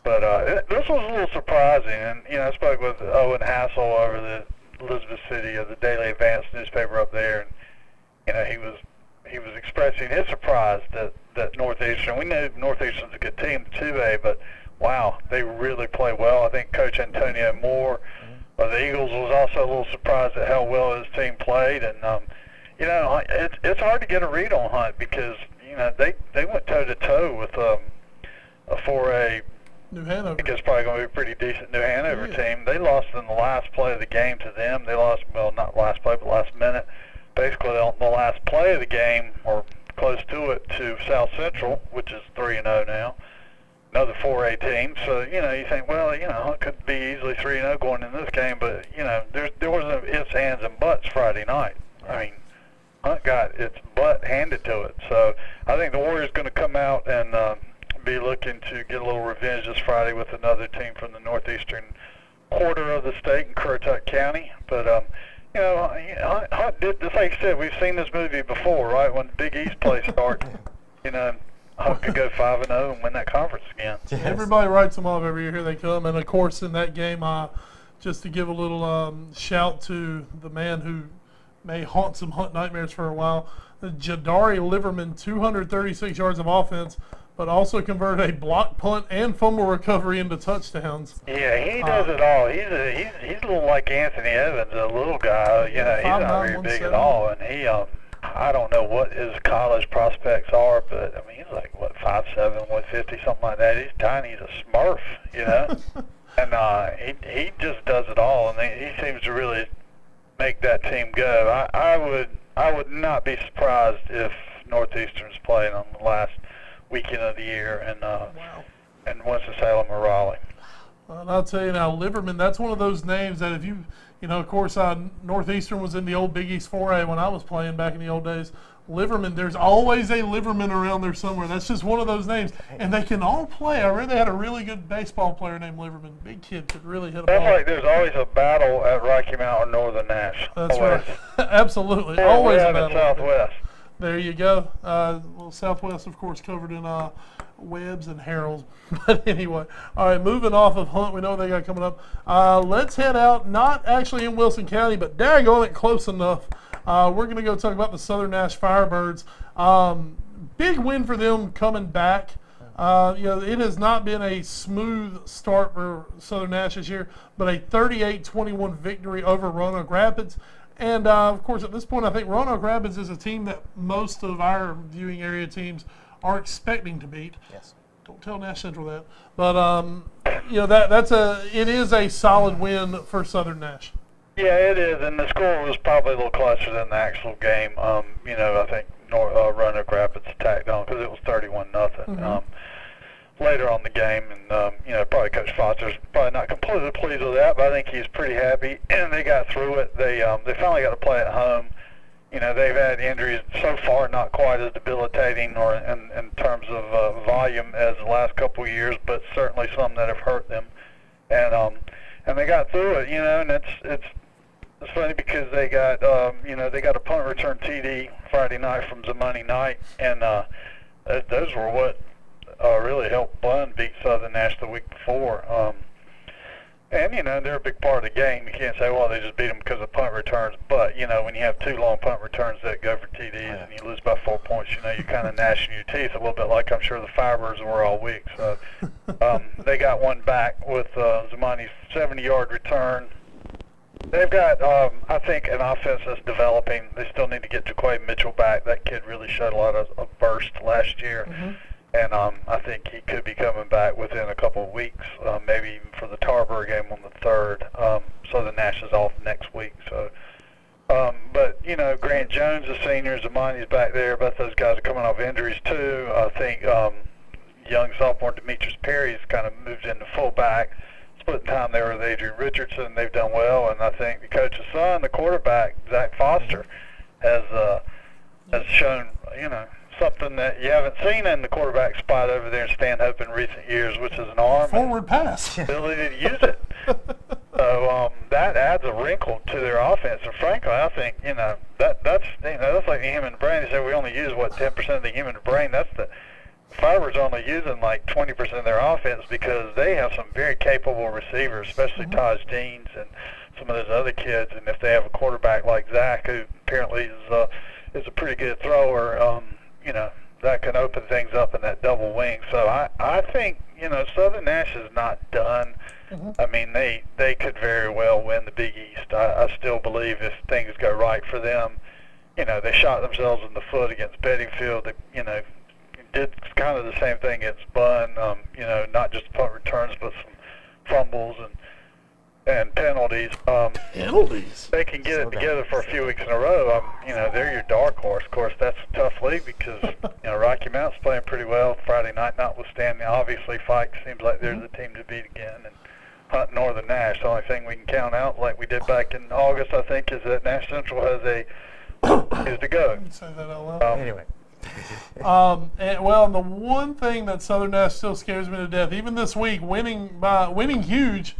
But this was a little surprising, and I spoke with Owen Hassel over Elizabeth City of the Daily Advance newspaper up there, and he was expressing his surprise that Northeastern. We knew Northeastern's a good team, 2A, but wow, they really play well. I think Coach Antonio Moore of the Eagles was also a little surprised at how well his team played, and it's hard to get a read on Hunt because they went toe to toe with a 4A. New Hanover. I think it's probably going to be a pretty decent New Hanover team. They lost in the last play of the game to them. They lost, well, not last play, but last minute. Basically, the last play of the game, or close to it, to South Central, which is 3-0 now. Another 4A team. So, you think, well, it could be easily 3-0 going in this game, but, there wasn't ifs, ands, and buts Friday night. I mean, Hunt got its butt handed to it. So I think the Warriors going to come out and be looking to get a little revenge this Friday with another team from the northeastern quarter of the state in Currituck County. But Hunt did, just like you said, we've seen this movie before, right? When the Big East play starts, Hunt could go 5-0 and win that conference again. Yes. Everybody writes them off every year. Here they come, and of course in that game, just to give a little shout to the man who may haunt some Hunt nightmares for a while, Jadari Liverman, 236 yards of offense, but also converted a block punt and fumble recovery into touchdowns. Yeah, he does it all. He's a little like Anthony Evans, a little guy. He's not very big at all, and he I don't know what his college prospects are, but I mean he's like 5'7", 150, something like that. He's tiny. He's a Smurf, and he just does it all, and he seems to really make that team go. I would not be surprised if Northeastern's playing on the last weekend of the year and Winston-Salem or Raleigh. And I'll tell you now, Liverman, that's one of those names that if you of course, Northeastern was in the old Big East 4A when I was playing back in the old days. Liverman, there's always a Liverman around there somewhere. That's just one of those names. And they can all play. I read they had a really good baseball player named Liverman. Big kid, could really hit a ball. That's like there's always a battle at Rocky Mount or Northern Nash. That's always. right. Absolutely. Or always a in battle. Southwest. There you go. Well, Southwest, of course, covered in Webbs and Harrells. But anyway, all right, moving off of Hunt, we know they got coming up. Let's head out, not actually in Wilson County, but daggone it, close enough. We're going to go talk about the Southern Nash Firebirds. Big win for them coming back. It has not been a smooth start for Southern Nash this year, but a 38-21 victory over Roanoke Rapids. And, of course, at this point, I think Roanoke Rapids is a team that most of our viewing area teams are expecting to beat. Yes. Don't tell Nash Central that. But, it is a solid win for Southern Nash. Yeah, it is, and the score was probably a little closer than the actual game. I think Roanoke Rapids tacked on because it was 31-0. Mm-hmm. Later on the game, and probably Coach Foster's probably not completely pleased with that, but I think he's pretty happy, and they got through it. They finally got to play at home. They've had injuries so far, not quite as debilitating or in terms of volume as the last couple of years, but certainly some that have hurt them, and they got through it. And it's funny because they got they got a punt return TD Friday night from Zamani Knight, and those were what really helped Bun beat Southern Nash the week before. And they're a big part of the game. You can't say, well, they just beat them because of punt returns. But, when you have two long punt returns that go for TDs and you lose by 4 points, you're kind of gnashing your teeth a little bit like I'm sure the Firebirds were all week. So they got one back with Zamani's 70-yard return. They've got, I think, an offense that's developing. They still need to get Jaquay Mitchell back. That kid really showed a lot of burst last year. Mm-hmm. And I think he could be coming back within a couple of weeks, maybe even for the Tarboro game on the 3rd. Southern Nash is off next week. So, but Grant Jones, the senior, Zamani's back there. Both those guys are coming off injuries too. I think young sophomore Demetrius Perry's kind of moved into fullback, splitting time there with Adrian Richardson. They've done well, and I think the coach's son, the quarterback Zach Foster, has shown something that you haven't seen in the quarterback spot over there in Stanhope in recent years, which is an arm Forward pass. ability to use it. So that adds a wrinkle to their offense. And frankly, I think that's like the human brain. They say we only use 10% of the human brain. That's the Firebirds only using like 20% of their offense because they have some very capable receivers, especially Taj Deans and some of those other kids, and if they have a quarterback like Zach, who apparently is a pretty good thrower, you know, that can open things up in that double wing. So I think, you know, Southern Nash is not done. I mean, they could very well win the Big East. I still believe if things go right for them. You know, they shot themselves in the foot against Bedingfield. They, you know, did kind of the same thing against Bunn. You know, not just punt returns, but some fumbles and penalties. Penalties. They can get it together for a few weeks in a row. You know, they're your dark horse. Of course, that's a tough league because, you know, Rocky Mount's playing pretty well Friday night, notwithstanding. Obviously, Fike seems like they're the team to beat again. And Hunt Northern Nash. The only thing we can count out, like we did back in August, I think, is that Nash Central has is to go. Say that out loud. Anyway. And the one thing that Southern Nash still scares me to death, even this week, winning huge,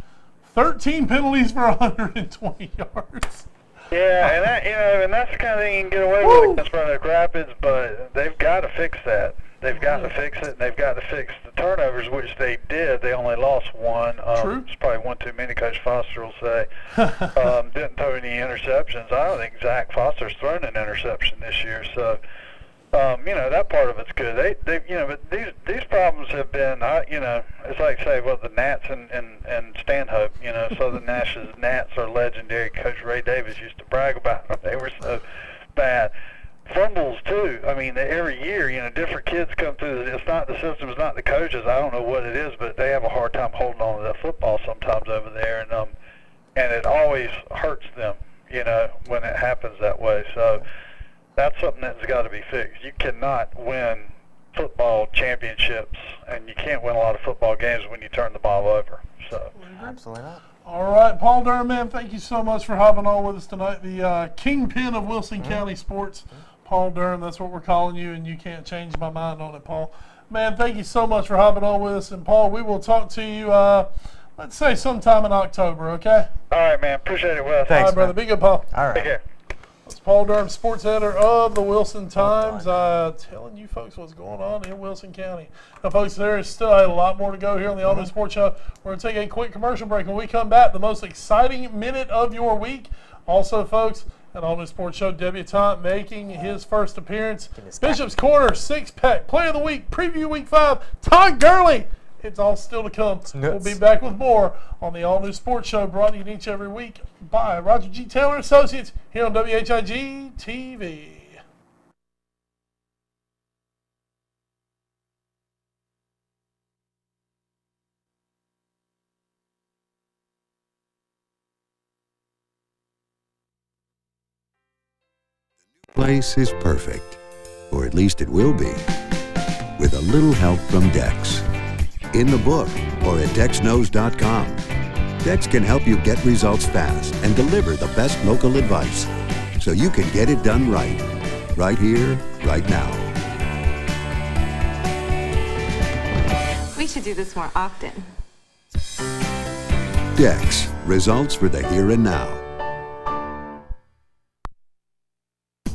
13 penalties for 120 yards. Yeah, and that, you know, and that's the kind of thing you can get away with against Roanoke Rapids, but they've got to fix that. They've got to fix it, and they've got to fix the turnovers, which they did. They only lost one. True. It's probably one too many, Coach Foster will say. Didn't throw any interceptions. I don't think Zach Foster's thrown an interception this year, so you know, that part of it's good. They you know, but these problems have been, you know, it's like say, well, the Nats and Stanhope, you know, Southern Nash's Nats are legendary. Coach Ray Davis used to brag about them. They were so bad. Fumbles too. I mean, every year, you know, different kids come through. It's not the system, it's not the coaches. I don't know what it is, but they have a hard time holding on to that football sometimes over there, and it always hurts them, you know, when it happens that way. So that's something that's got to be fixed. You cannot win football championships, and you can't win a lot of football games when you turn the ball over. So Absolutely not. All right, Paul Durham, man, thank you so much for hopping on with us tonight. The kingpin of Wilson County sports, Paul Durham, that's what we're calling you, and you can't change my mind on it, Paul. Man, thank you so much for hopping on with us. And, Paul, we will talk to you, let's say sometime in October, okay? all right, man. Appreciate it, Wes. Thanks, All right, brother. man. Be good, Paul. All Take right. care. That's Paul Durham, sports editor of the Wilson Times, telling you folks what's going on in Wilson County. Now, folks, there is still a lot more to go here on the All New Sports Show. We're going to take a quick commercial break. When we come back, the most exciting minute of your week. Also, folks, an All New Sports Show debutante making his first appearance. Bishop's Corner, six-pack, Play of the Week, Preview Week 5, Todd Gurley. It's all still to come. We'll be back with more on the All New Sports Show, brought to you each every week by Roger G. Taylor Associates here on WHIG TV. Place is perfect, or at least it will be, with a little help from Dex. In the book or at DexKnows.com. Dex can help you get results fast and deliver the best local advice so you can get it done right. Right here, right now. We should do this more often. Dex, results for the here and now.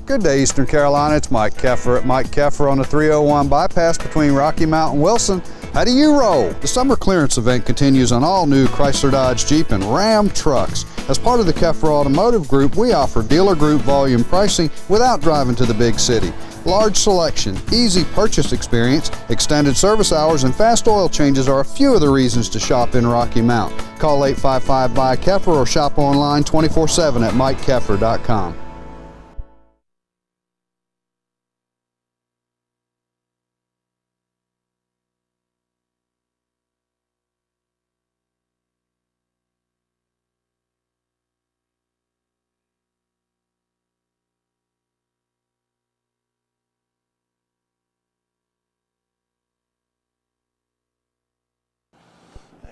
Good day, Eastern Carolina. It's Mike Keffer at Mike Keffer on the 301 bypass between Rocky Mount and Wilson. How do you roll? The summer clearance event continues on all new Chrysler, Dodge, Jeep, and Ram trucks. As part of the Keffer Automotive Group, we offer dealer group volume pricing without driving to the big city. Large selection, easy purchase experience, extended service hours, and fast oil changes are a few of the reasons to shop in Rocky Mount. Call 855-BUY-KEFFER or shop online 24/7 at MikeKeffer.com.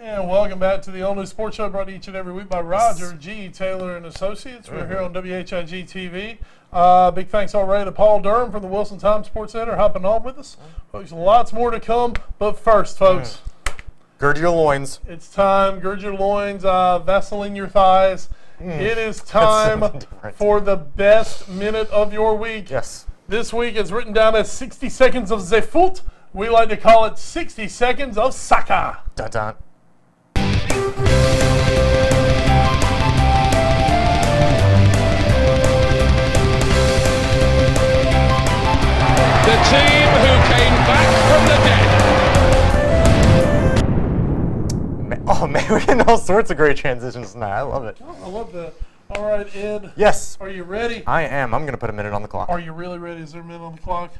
And welcome back to the All New Sports Show, brought to you each and every week by Roger G. Taylor and Associates. We're here on WHIG TV. Big thanks already to Paul Durham from the Wilson Times Sports Center hopping on with us. Folks, lots more to come. But first, folks, Gird your loins. it's time. Gird your loins, Vaseline your thighs. It is time different. for the best minute of your week. Yes. This week is written down as 60 seconds of the foot. We like to call it 60 seconds of soccer. Dun dun. all sorts of great transitions tonight. I love it. I love that. All right, Ed. Yes. Are you ready? I am. I'm going to put a minute on the clock. Are you really ready? Is there a minute on the clock?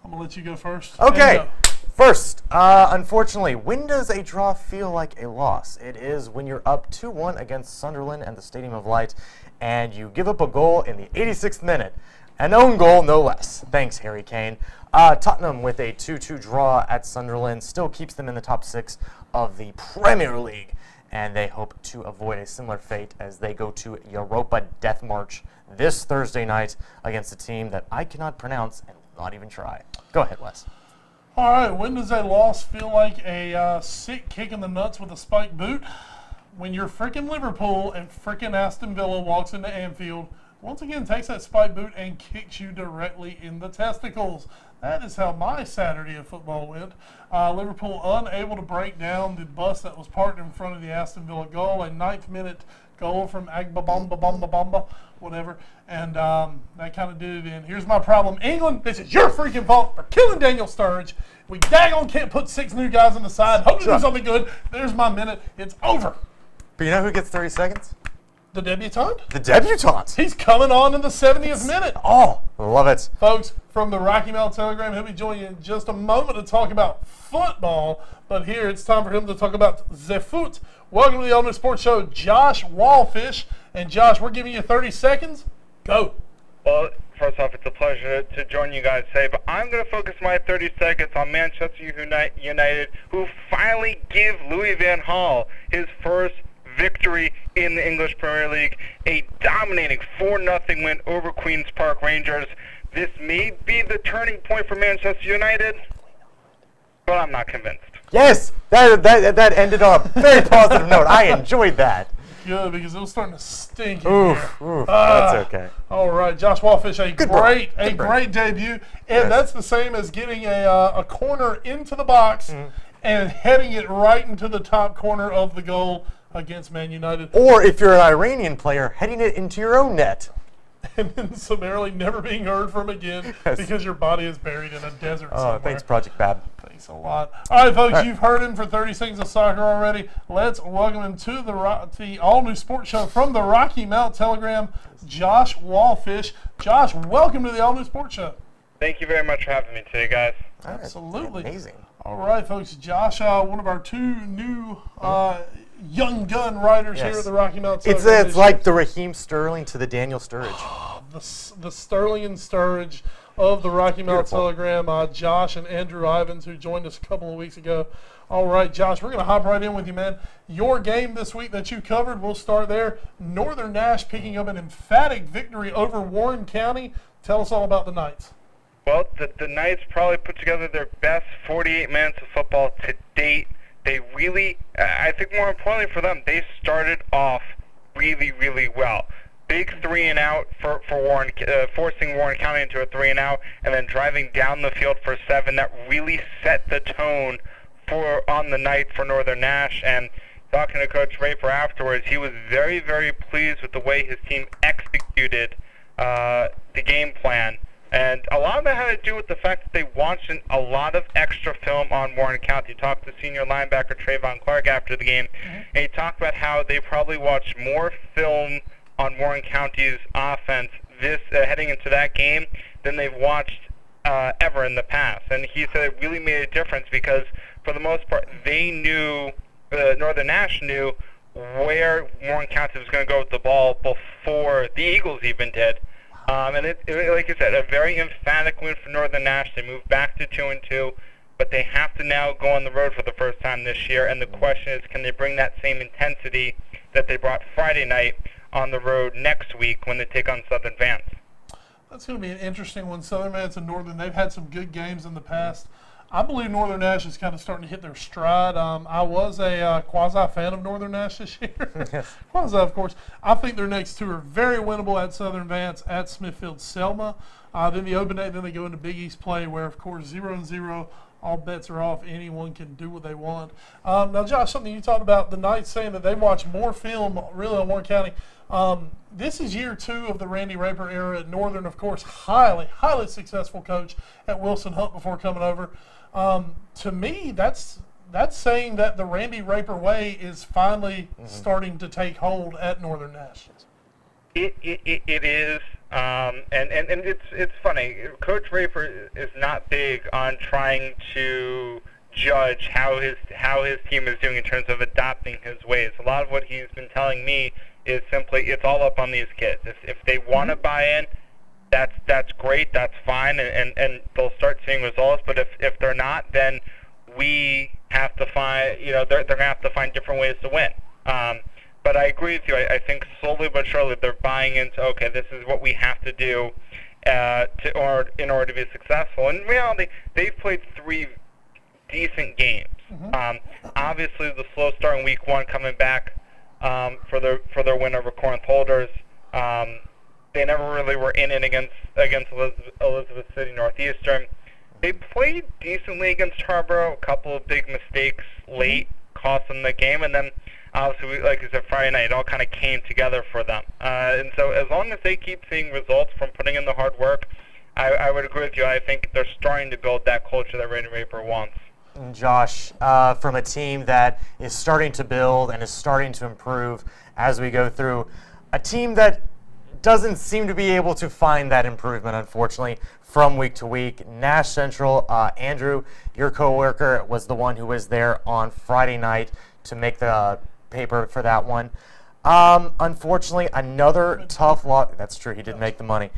I'm going to let you go first. Okay. First, unfortunately, when does a draw feel like a loss? It is when you're up 2-1 against Sunderland at the Stadium of Light, and you give up a goal in the 86th minute. An own goal, no less. Thanks, Harry Kane. Tottenham with a 2-2 draw at Sunderland still keeps them in the top 6 of the Premier League, and they hope to avoid a similar fate as they go to Europa Death March this Thursday night against a team that I cannot pronounce and will not even try. Go ahead, Wes. All right, when does a loss feel like a sick kick in the nuts with a spiked boot? When you're freaking Liverpool and freaking Aston Villa walks into Anfield, once again takes that spiked boot and kicks you directly in the testicles. That is how my Saturday of football went. Liverpool unable to break down the bus that was parked in front of the Aston Villa goal. A 9th minute goal from Agbabamba, whatever. And that kind of did it in. Here's my problem. England, this is your freaking fault for killing Daniel Sturridge. We daggone can't put 6 new guys on the side. Hope to do something good. There's my minute. It's over. But you know who gets 30 seconds? The debutant? The debutant. He's coming on in the 70th minute. Oh, love it. Folks, from the Rocky Mountain Telegram, he'll be joining you in just a moment to talk about football. But here, it's time for him to talk about the foot. Welcome to the All New Sports Show, Josh Wallfish. And Josh, we're giving you 30 seconds. Go. Well, first off, it's a pleasure to join you guys today, but I'm going to focus my 30 seconds on Manchester United, who finally give Louis van Gaal his first victory in the English Premier League, a dominating 4-0 win over Queen's Park Rangers. This may be the turning point for Manchester United, but I'm not convinced. Yes, that ended on a very positive note. I enjoyed that. Good, because it was starting to stink in Oof, here. that's okay. All right, Josh Wallfish, a Good great debut, and that's the same as getting a corner into the box and heading it right into the top corner of the goal against Man United. Or if you're an Iranian player, heading it into your own net. And then summarily never being heard from again because your body is buried in a desert somewhere. Oh, thanks, Project Bab. Thanks a lot. All right, folks, you've heard him for 30 seconds of soccer already. Let's welcome him to the all-new sports show from the Rocky Mount Telegram, Josh Wallfish. Josh, welcome to the all-new sports show. Thank you very much for having me today, guys. Absolutely. Amazing. All right, folks. Josh, one of our 2 new young gun writers here at the Rocky Mount Telegram. It's like the Raheem Sterling to the Daniel Sturridge. The Sterling and Sturridge of the Rocky Mount Telegram, Josh and Andrew Ivins, who joined us a couple of weeks ago. All right, Josh, we're going to hop right in with you, man. Your game this week that you covered, we'll start there. Northern Nash picking up an emphatic victory over Warren County. Tell us all about the Knights. Well, the Knights probably put together their best 48 minutes of football to date. They really, I think more importantly for them, they started off really, really well. Big 3-and-out for Warren, forcing Warren County into a 3-and-out, and then driving down the field for 7. That really set the tone on the night for Northern Nash. And talking to Coach Raper afterwards, he was very, very pleased with the way his team executed the game plan. And a lot of that had to do with the fact that they watched a lot of extra film on Warren County. Talked to senior linebacker Trayvon Clark after the game, and he talked about how they probably watched more film on Warren County's offense heading into that game than they've watched ever in the past. And he said it really made a difference because, for the most part, they knew, Northern Nash knew where Warren County was going to go with the ball before the Eagles even did. And it, like I said, a very emphatic win for Northern Nash. They moved back to 2-2, but they have to now go on the road for the first time this year. And the question is, can they bring that same intensity that they brought Friday night on the road next week when they take on Southern Vance? That's going to be an interesting one. Southern Vance and Northern, they've had some good games in the past. I believe Northern Nash is kind of starting to hit their stride. I was a quasi-fan of Northern Nash this year. Quasi, of course. I think their next 2 are very winnable at Southern Vance, at Smithfield Selma. Then the open day, then they go into Big East play where, of course, 0-0, all bets are off. Anyone can do what they want. Now, Josh, something you talked about, the Knights saying that they watch more film really on Warren County. This is year 2 of the Randy Raper era at Northern, of course, highly, highly successful coach at Wilson Hunt before coming over. To me, that's that's saying that the Randy Raper way is finally starting to take hold at Northern Nationals. It is, and it's funny. Coach Raper is not big on trying to judge how his team is doing in terms of adopting his ways. A lot of what he's been telling me is simply it's all up on these kids. If they want to buy in, that's great, that's fine, and they'll start seeing results. But if they're not, then we have to find, they're going to have to find different ways to win. But I agree with you. I think slowly but surely they're buying into, okay, this is what we have to do in order to be successful. In reality, they've played 3 decent games. Obviously, the slow start in week 1 coming back for their win over Corinth Holders. They never really were in it against Elizabeth City Northeastern. They played decently against Harborough. A couple of big mistakes late cost them the game, and then obviously, like you said, Friday night, it all kind of came together for them. And so as long as they keep seeing results from putting in the hard work, I would agree with you. I think they're starting to build that culture that Randy Raper wants. Josh, from a team that is starting to build and is starting to improve as we go through, a team that doesn't seem to be able to find that improvement, unfortunately, from week to week. Nash Central, Andrew, your coworker, was the one who was there on Friday night to make the paper for that one. Unfortunately, another tough loss. That's true, he did make the money.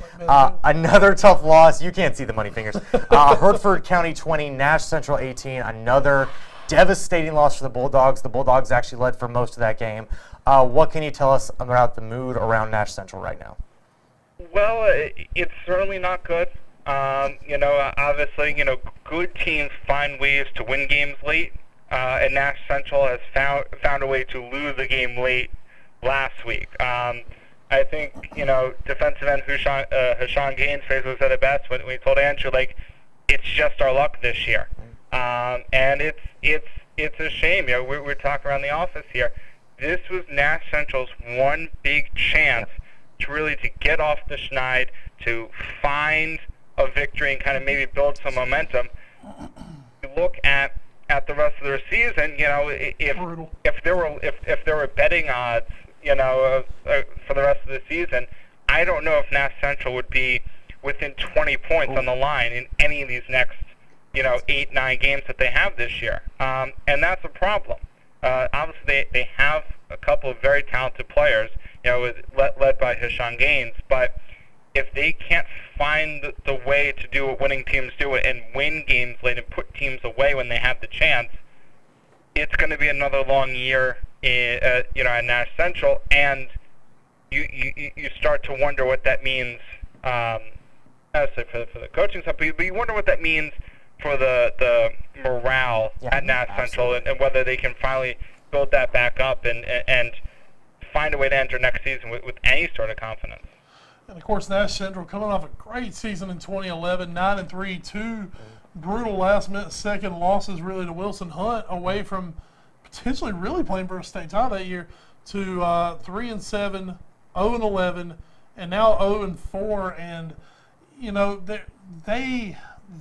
Another tough loss. You can't see the money fingers. Hertford County 20, Nash Central 18. Another devastating loss for the Bulldogs. The Bulldogs actually led for most of that game. What can you tell us about the mood around Nash Central right now? Well, it's certainly not good. Obviously, good teams find ways to win games late, and Nash Central has found a way to lose a game late last week. I think, defensive end Hashan Gaines basically said it best when we told Andrew, it's just our luck this year. And it's a shame. We're talking around the office here. This was Nash Central's one big chance to get off the schneid, to find a victory and kind of maybe build some momentum. You look at the rest of their season, if there were betting odds, for the rest of the season, I don't know if Nash Central would be within 20 points on the line in any of these next, 8-9 games that they have this year. And that's a problem. Obviously, they have a couple of very talented players, led by Hashan Gaines, but if they can't find the way to do what winning teams do and win games late and put teams away when they have the chance, it's going to be another long year at Nash Central, and you start to wonder what that means, obviously for the coaching stuff, but you wonder what that means for the morale at Nash Central, and whether they can finally build that back up and find a way to enter next season with any sort of confidence. And of course, Nash Central coming off a great season in 2011, 9-3, 2 brutal last-minute second losses really to Wilson Hunt, away from potentially really playing for a state title that year, to 3-7, 0-11, and now 0-4, and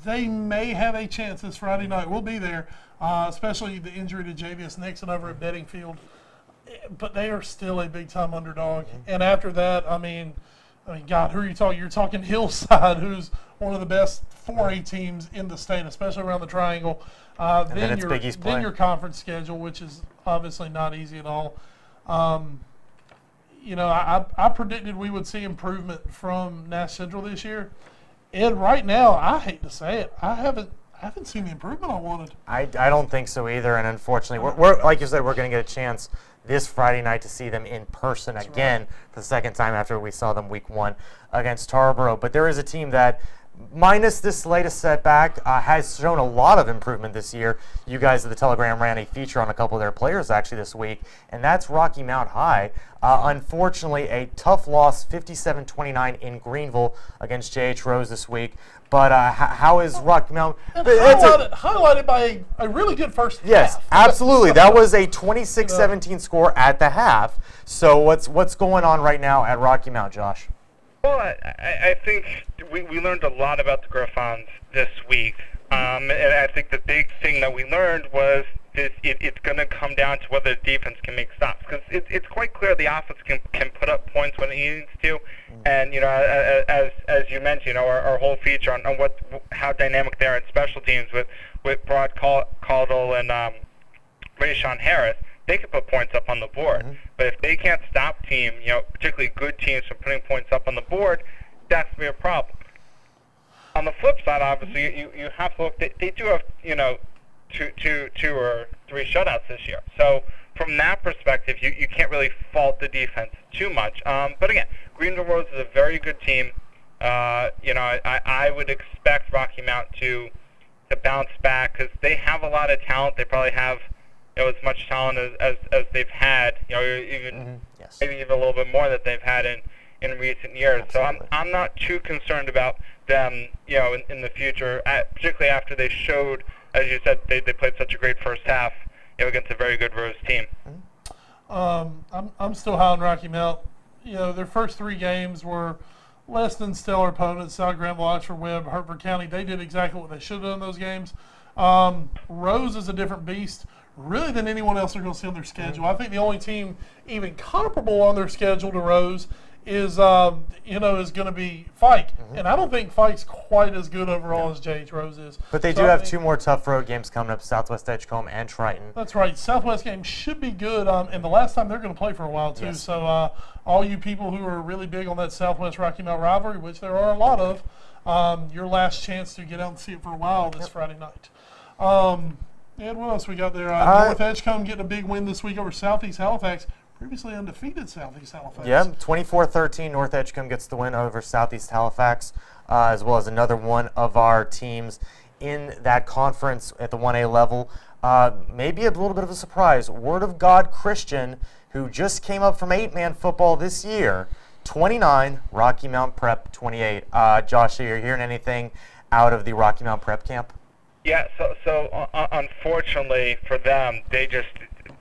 they may have a chance this Friday night. We'll be there, especially the injury to Javius Nixon over at Beddingfield. But they are still a big-time underdog. And after that, I mean, God, who are you talking? You're talking Hillside, who's one of the best 4A teams in the state, especially around the Triangle. Then your conference schedule, which is obviously not easy at all. I predicted we would see improvement from Nash Central this year. And right now, I hate to say it, I haven't seen the improvement I wanted. I don't think so either, and unfortunately, we're like you said, we're going to get a chance this Friday night to see them in person again for the second time after we saw them week 1 against Tarboro. But there is a team that, minus this latest setback, has shown a lot of improvement this year. You guys at the Telegram ran a feature on a couple of their players actually this week, and that's Rocky Mount High. Unfortunately, a tough loss, 57-29 in Greenville against J.H. Rose this week. But how is Rocky Mount? Highlighted by a really good first half. Yes, absolutely. That was a 26-17 score at the half. So what's going on right now at Rocky Mount, Josh? Well, I think we learned a lot about the Griffons this week. And I think the big thing that we learned was it's going to come down to whether the defense can make stops, because it's quite clear the offense can put up points when it needs to, and as you mentioned, our whole feature on how dynamic they are in special teams with Broad Caldwell and Rayshawn Harris, they can put points up on the board. But if they can't stop team, particularly good teams from putting points up on the board, that's going to be a problem. On the flip side, obviously, you have to look. They do have two or three shutouts this year. So from that perspective, you can't really fault the defense too much. But again, Greenville Rose is a very good team. I would expect Rocky Mount to bounce back because they have a lot of talent. They probably have as much talent as they've had. Maybe even a little bit more that they've had in recent years. Absolutely. So I'm not too concerned about them, in the future, particularly after they showed, as you said, they played such a great first half, against a very good Rose team. I'm still high on Rocky Mount. Their first 3 games were less than stellar opponents. South Granville, Oxford, Webb, Hertford County. They did exactly what they should have done in those games. Rose is a different beast, really, than anyone else they're going to see on their schedule. I think the only team even comparable on their schedule to Rose is going to be Fike, and I don't think Fike's quite as good overall as J.H. Rose is. But they do have 2 more tough road games coming up: Southwest Edgecombe and Triton. That's right. Southwest game should be good, and the last time they're going to play for a while too. Yes. So all you people who are really big on that Southwest Rocky Mount rivalry, which there are a lot of, your last chance to get out and see it for a while this Friday night. And what else we got there? North Edgecombe getting a big win this week over Southeast Halifax. Previously undefeated Southeast Halifax. Yeah, 24-13, North Edgecombe gets the win over Southeast Halifax, as well as another one of our teams in that conference at the 1A level. Maybe a little bit of a surprise. Word of God Christian, who just came up from 8-man football this year, 29, Rocky Mount Prep 28. Josh, are you hearing anything out of the Rocky Mount Prep camp? Yeah, so unfortunately for them, they just,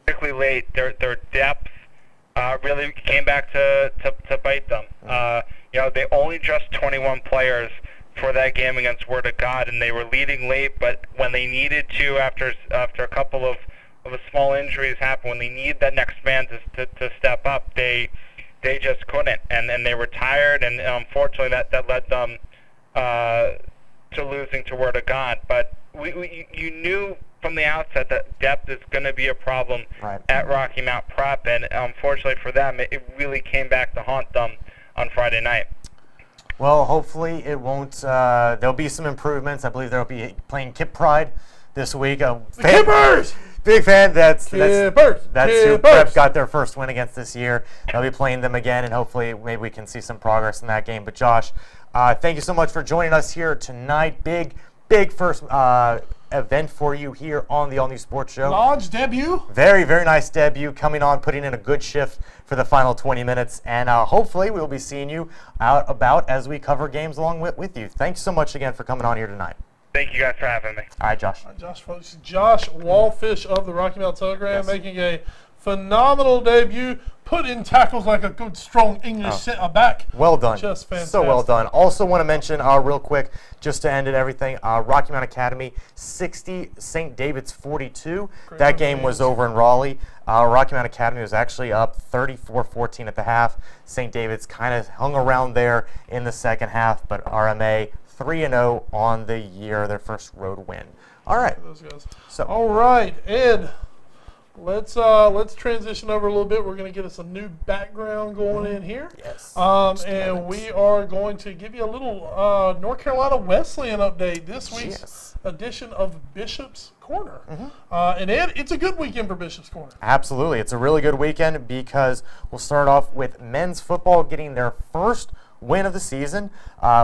particularly late, their depth really came back to bite them. They only dressed 21 players for that game against Word of God, and they were leading late, but when they needed to, after a couple of small injuries happen, when they need that next man to step up, they just couldn't, and they were tired, and unfortunately that led them to losing to Word of God. But you knew from the outset that depth is going to be a problem at Rocky Mount Prep, and unfortunately for them, it really came back to haunt them on Friday night. Well, hopefully it won't. There'll be some improvements. I believe they'll be playing Kip Pride this week. Kippers! Big fan. That's who Prep got their first win against this year. They'll be playing them again, and hopefully maybe we can see some progress in that game. But Josh, thank you so much for joining us here tonight. Big first event for you here on the All New Sports Show. Lodge debut. Very, very nice debut. Coming on, putting in a good shift for the final 20 minutes. And hopefully we'll be seeing you out about as we cover games along with you. Thanks so much again for coming on here tonight. Thank you guys for having me. All right, Josh. All right, Josh, folks. Josh Wallfish of the Rocky Mount Telegram making a phenomenal debut. Put in tackles like a good, strong English center back. Well done. Just fantastic. So well done. Also want to mention real quick, just to end it everything, Rocky Mount Academy 60, St. David's 42. That game was over in Raleigh. Rocky Mount Academy was actually up 34-14 at the half. St. David's kind of hung around there in the second half, but RMA 3-0 on the year, their first road win. All right. Those guys. So. All right, Ed. Let's transition over a little bit. We're going to get us a new background going in here. Yes. And we are going to give you a little North Carolina Wesleyan update this week's edition of Bishop's Corner. And Ed, it's a good weekend for Bishop's Corner. Absolutely. It's a really good weekend because we'll start off with men's football getting their first win of the season.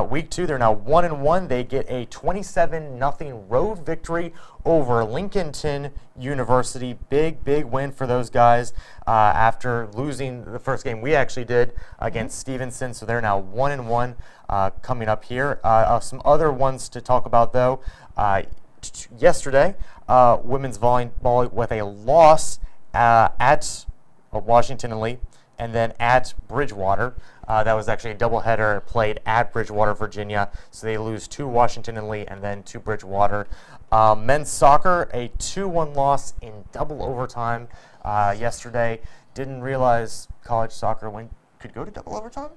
Week 2, they're now 1-1. They get a 27-0 road victory over Lincolnton University. Big win for those guys after losing the first game we actually did against Stevenson. So they're now 1-1 coming up here. Some other ones to talk about though. Yesterday, women's volleyball with a loss at Washington and Lee. and then at Bridgewater. That was actually a doubleheader played at Bridgewater, Virginia. So they lose to Washington and Lee and then to Bridgewater. Men's soccer, a 2-1 loss in double overtime yesterday. Didn't realize college soccer could go to double overtime,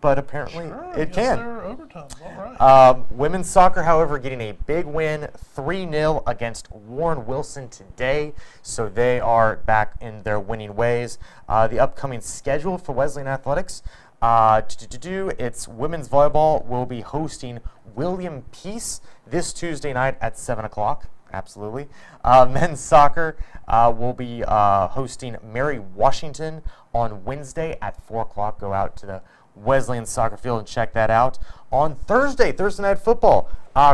but apparently it can. Overtime. All right. Women's soccer, however, getting a big win, 3-0 against Warren Wilson today. So they are back in their winning ways. The upcoming schedule for Wesleyan Athletics, it's women's volleyball will be hosting William Peace this Tuesday night at 7 o'clock. Absolutely. Men's soccer will be hosting Mary Washington on Wednesday at 4 o'clock. Go out to the Wesleyan soccer field and check that out. On Thursday Night Football,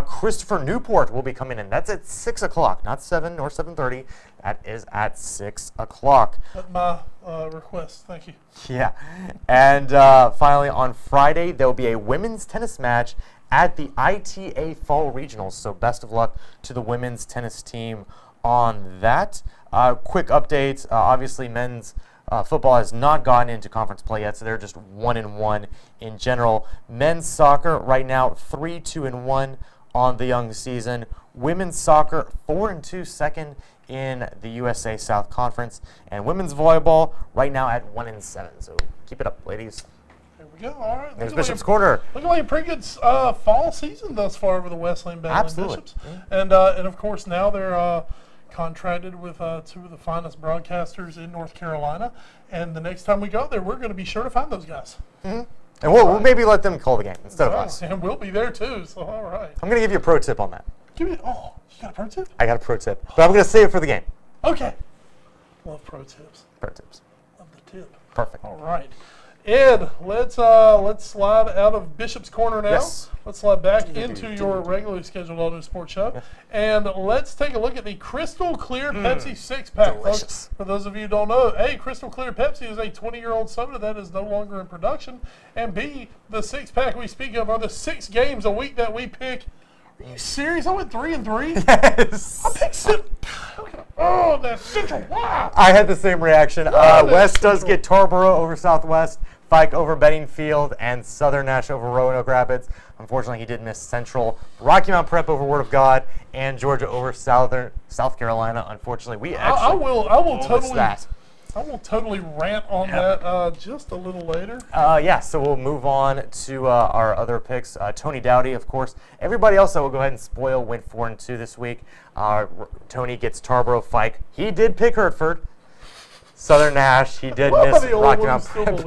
Christopher Newport will be coming in. That's at 6 o'clock, not 7 or 7:30. That is at 6 o'clock. At my request, thank you. Yeah. And finally, on Friday, there will be a women's tennis match at the ITA Fall Regionals. So best of luck to the women's tennis team on that. Quick update, obviously men's football has not gotten into conference play yet, so they're just 1-1 in general. Men's soccer right now 3-2-1 on the young season. Women's soccer 4-2 second in the USA South Conference, and women's volleyball right now at 1-7. So keep it up, ladies. There we go. All right. There's Bishop's Corner. Looking like a pretty good fall season thus far for the Wesleyan Battling Bishops. And of course now they're contracted with two of the finest broadcasters in North Carolina. And the next time we go there, we're going to be sure to find those guys. Mm-hmm. And we'll maybe let them call the game instead of us. And we'll be there too. So all right. I'm going to give you a pro tip on that. You got a pro tip? I got a pro tip, but I'm going to save it for the game. Okay. Love pro tips. Pro tips. Love the tip. Perfect. All right. Ed, let's slide out of Bishop's Corner now. Yes. Let's slide back into your regularly scheduled All New Sports Show. Yes. And let's take a look at the Crystal Clear Pepsi 6-pack. Delicious. For those of you who don't know, A, Crystal Clear Pepsi is a 20-year-old soda that is no longer in production. And B, the 6-pack we speak of are the 6 games a week that we pick. Are you serious? I went 3-3? Yes. I picked 6. Oh, that's Central. Wow. I had the same reaction. West does get Tarboro over Southwest, Fike over Beddingfield, and Southern Nash over Roanoke Rapids. Unfortunately, he did miss Central. Rocky Mount Prep over Word of God, and Georgia over South Carolina. Unfortunately, we actually I will missed that. I will totally rant on that just a little later. Yeah, so we'll move on to our other picks. Tony Dowdy, of course. Everybody else I will go ahead and spoil went 4-2 this week. Tony gets Tarboro, Fike. He did pick Hertford. Southern Nash, he did miss Rocky Mount Prep.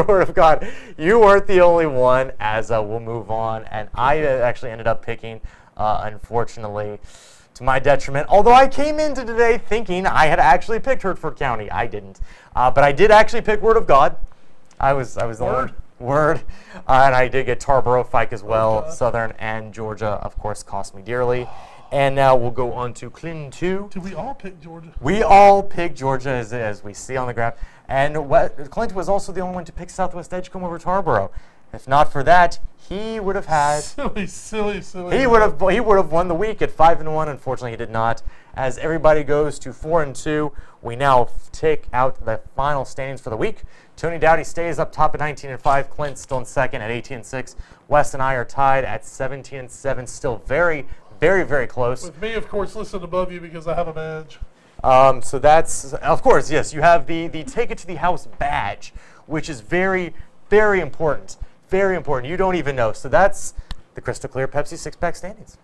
Word of God, you weren't the only one, as we'll move on. And I actually ended up picking, unfortunately, to my detriment. Although I came into today thinking I had actually picked Hertford County. I didn't. But I did actually pick Word of God. I was the one. Word. And I did get Tarboro, Fike as well. Southern and Georgia, of course, cost me dearly. And now we'll go on to Clinton 2. Did we all pick Georgia? We all picked Georgia, as we see on the graph. And Clinton was also the only one to pick Southwest Edgecombe over Tarboro. If not for that, he would have had silly. He would have won the week at 5-1. Unfortunately, he did not. As everybody goes to 4-2, we now take out the final standings for the week. Tony Dowdy stays up top at 19-5. Clint still in second at 18-6. Wes and I are tied at 17-7. Still very, very, very close. With me, of course, listed above you because I have a badge. So that's, of course, yes, you have the Take It to the House badge, which is very, very important. Very important. You don't even know. So that's the Crystal Clear Pepsi 6-pack standings.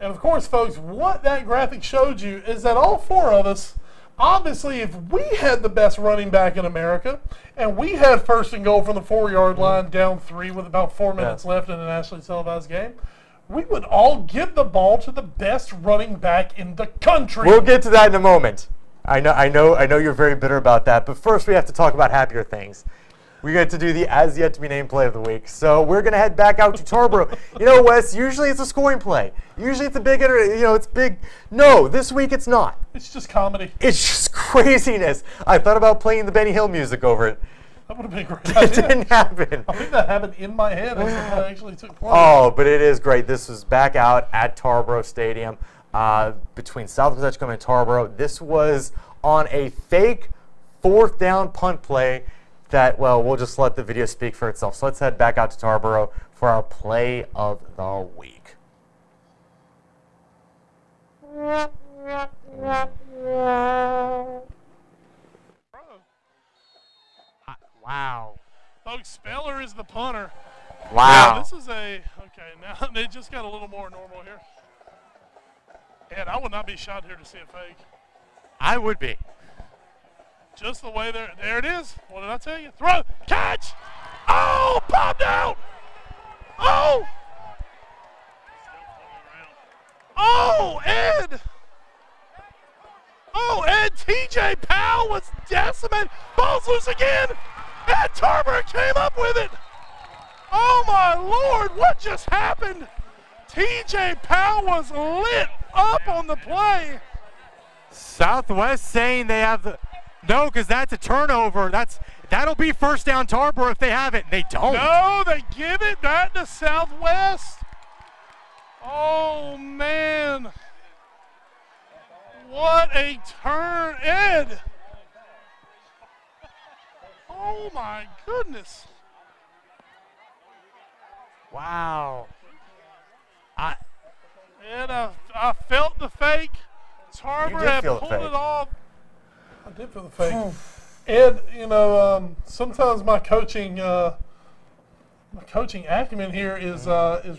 And of course, folks, what that graphic showed you is that all 4 of us, obviously, if we had the best running back in America, and we had first and goal from the 4-yard line down 3 with about 4 minutes left in a nationally televised game, we would all give the ball to the best running back in the country. We'll get to that in a moment. I know you're very bitter about that, but first we have to talk about happier things. We get to do the as yet to be named play of the week. So we're going to head back out to Tarboro. You know, Wes, usually it's a scoring play. Usually it's a big, it's big. No, this week it's not. It's just comedy. It's just craziness. I thought about playing the Benny Hill music over it. That would have been great. It didn't happen. I think that happened in my head as the play actually took place. Oh, but it is great. This was back out at Tarboro Stadium between Southwest Edgecombe and Tarboro. This was on a fake 4th down punt play that, well, we'll just let the video speak for itself. So let's head back out to Tarboro for our play of the week. Wow. Folks, Speller is the punter. Wow. Yeah, this is okay, now they just got a little more normal here. And I would not be shocked here to see a fake. I would be. Just the way there it is. What did I tell you? Throw, catch! Oh, popped out! Oh! Oh, Ed! Oh, Ed, TJ Powell was decimated. Ball's loose again. Ed Tarver came up with it. Oh, my Lord, what just happened? TJ Powell was lit up on the play. Southwest saying they have the... No, because that's a turnover. That'll be first down Tarboro if they have it. They don't. No, they give it back to Southwest. Oh, man. What a turn, Ed. Oh, my goodness. Wow. And I felt the fake. Tarver had pulled it off. I did feel the fake. Ed, sometimes my coaching acumen here is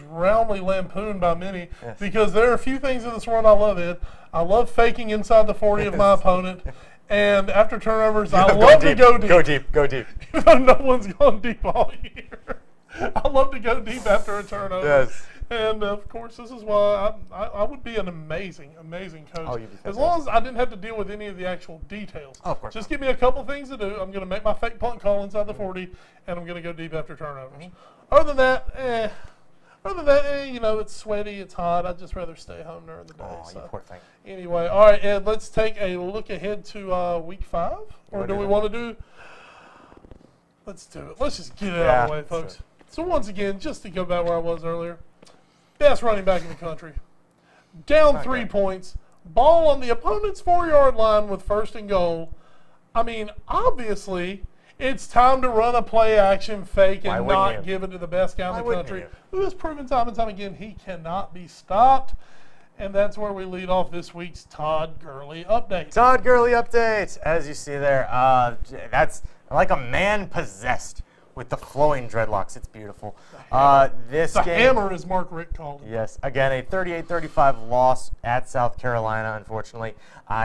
roundly lampooned by many because there are a few things in this world I love, Ed. I love faking inside the 40 of my opponent. And after turnovers, I love to go deep. Go deep. Go deep. Even though no one's gone deep all year. I love to go deep after a turnover. Yes. And, of course, this is why I would be an amazing coach. Oh, you'd be fantastic. As long as I didn't have to deal with any of the actual details. Oh, of course. Just give me a couple things to do. I'm going to make my fake punt call inside the 40, and I'm going to go deep after turnovers. Other than that, it's sweaty, it's hot. I'd just rather stay home during the day. Oh, you poor thing. Anyway, all right, Ed, let's take a look ahead to week 5. Or do we want to do? Let's do it. Let's just get it out of the way, folks. So once again, just to go back where I was earlier, best running back in the country. Down 3 points. Ball on the opponent's 4-yard line with 1st and goal. I mean, obviously, it's time to run a play action fake and not give it to the best guy in the country, who has proven time and time again he cannot be stopped. And that's where we lead off this week's Todd Gurley update. Todd Gurley update. As you see there, that's like a man possessed with the flowing dreadlocks. It's beautiful. This game, hammer, as Mark Rick called it. Yes. Again, a 38-35 loss at South Carolina, unfortunately.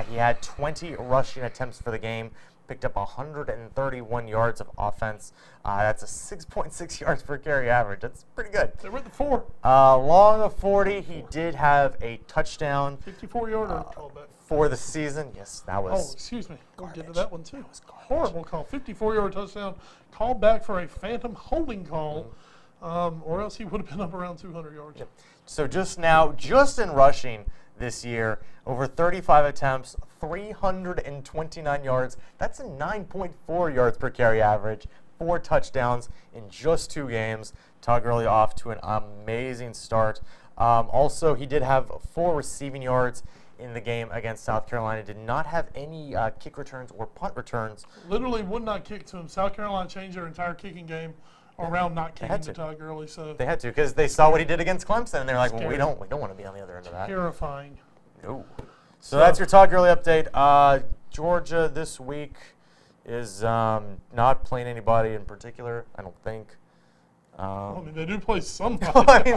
He had 20 rushing attempts for the game, picked up 131 yards of offense. That's a 6.6 yards per carry average. That's pretty good. They were at the 4. Along the 40, he did have a touchdown. 54-yarder callback. For the season. Yes, that was... Oh, excuse me. We'll get to that one, too. That was horrible call. 54-yard touchdown. Called back for a phantom holding call, or else he would have been up around 200 yards. Yep. So just now, just in rushing this year, over 35 attempts, 329 yards. That's a 9.4 yards per carry average. 4 touchdowns in just 2 games. Todd Gurley off to an amazing start. Also, he did have 4 receiving yards in the game against South Carolina. Did not have any kick returns or punt returns. Literally would not kick to him. South Carolina changed their entire kicking game around not kicking to Todd Gurley. So they had to, because they saw what he did against Clemson, and they're like, well, we don't want to be on the other end of that. Terrifying. No. So that's your Todd Gurley update. Georgia this week is not playing anybody in particular, I don't think. I mean, they do play somebody.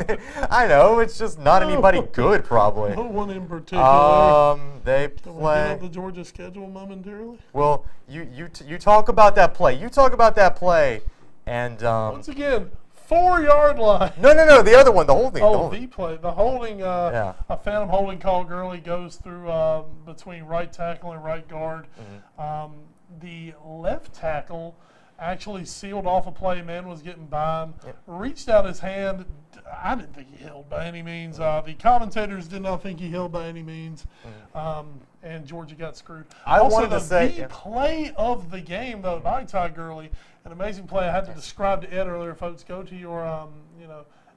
I know, it's just not anybody good, probably. No one in particular. They play. Can we get out the Georgia schedule momentarily? Well, you talk about that play. You talk about that play, and once again, 4-yard line. No, the other one, the holding. The play, the holding. A phantom holding call. Gurley goes through between right tackle and right guard. Mm-hmm. The left tackle actually sealed off a play. Man was getting by him. Yep. Reached out his hand. I didn't think he held by any means. The commentators did not think he held by any means. And Georgia got screwed. The play of the game, though, by Todd Gurley, an amazing play. I had to describe to Ed earlier, folks. Go to your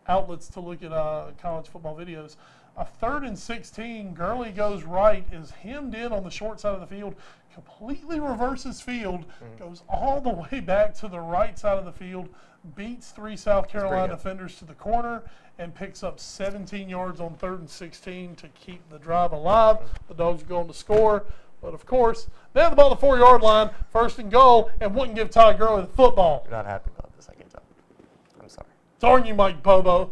outlets to look at college football videos. A 3rd and 16, Gurley goes right, is hemmed in on the short side of the field, completely reverses field, goes all the way back to the right side of the field, beats 3 South Carolina defenders to the corner, and picks up 17 yards on 3rd and 16 to keep the drive alive. The Dogs are going to score. But, of course, they have the ball at the 4-yard line, 1st and goal, and wouldn't give Todd Gurley the football. You're not happy about this, I can tell. I'm sorry. Darn you, Mike Bobo.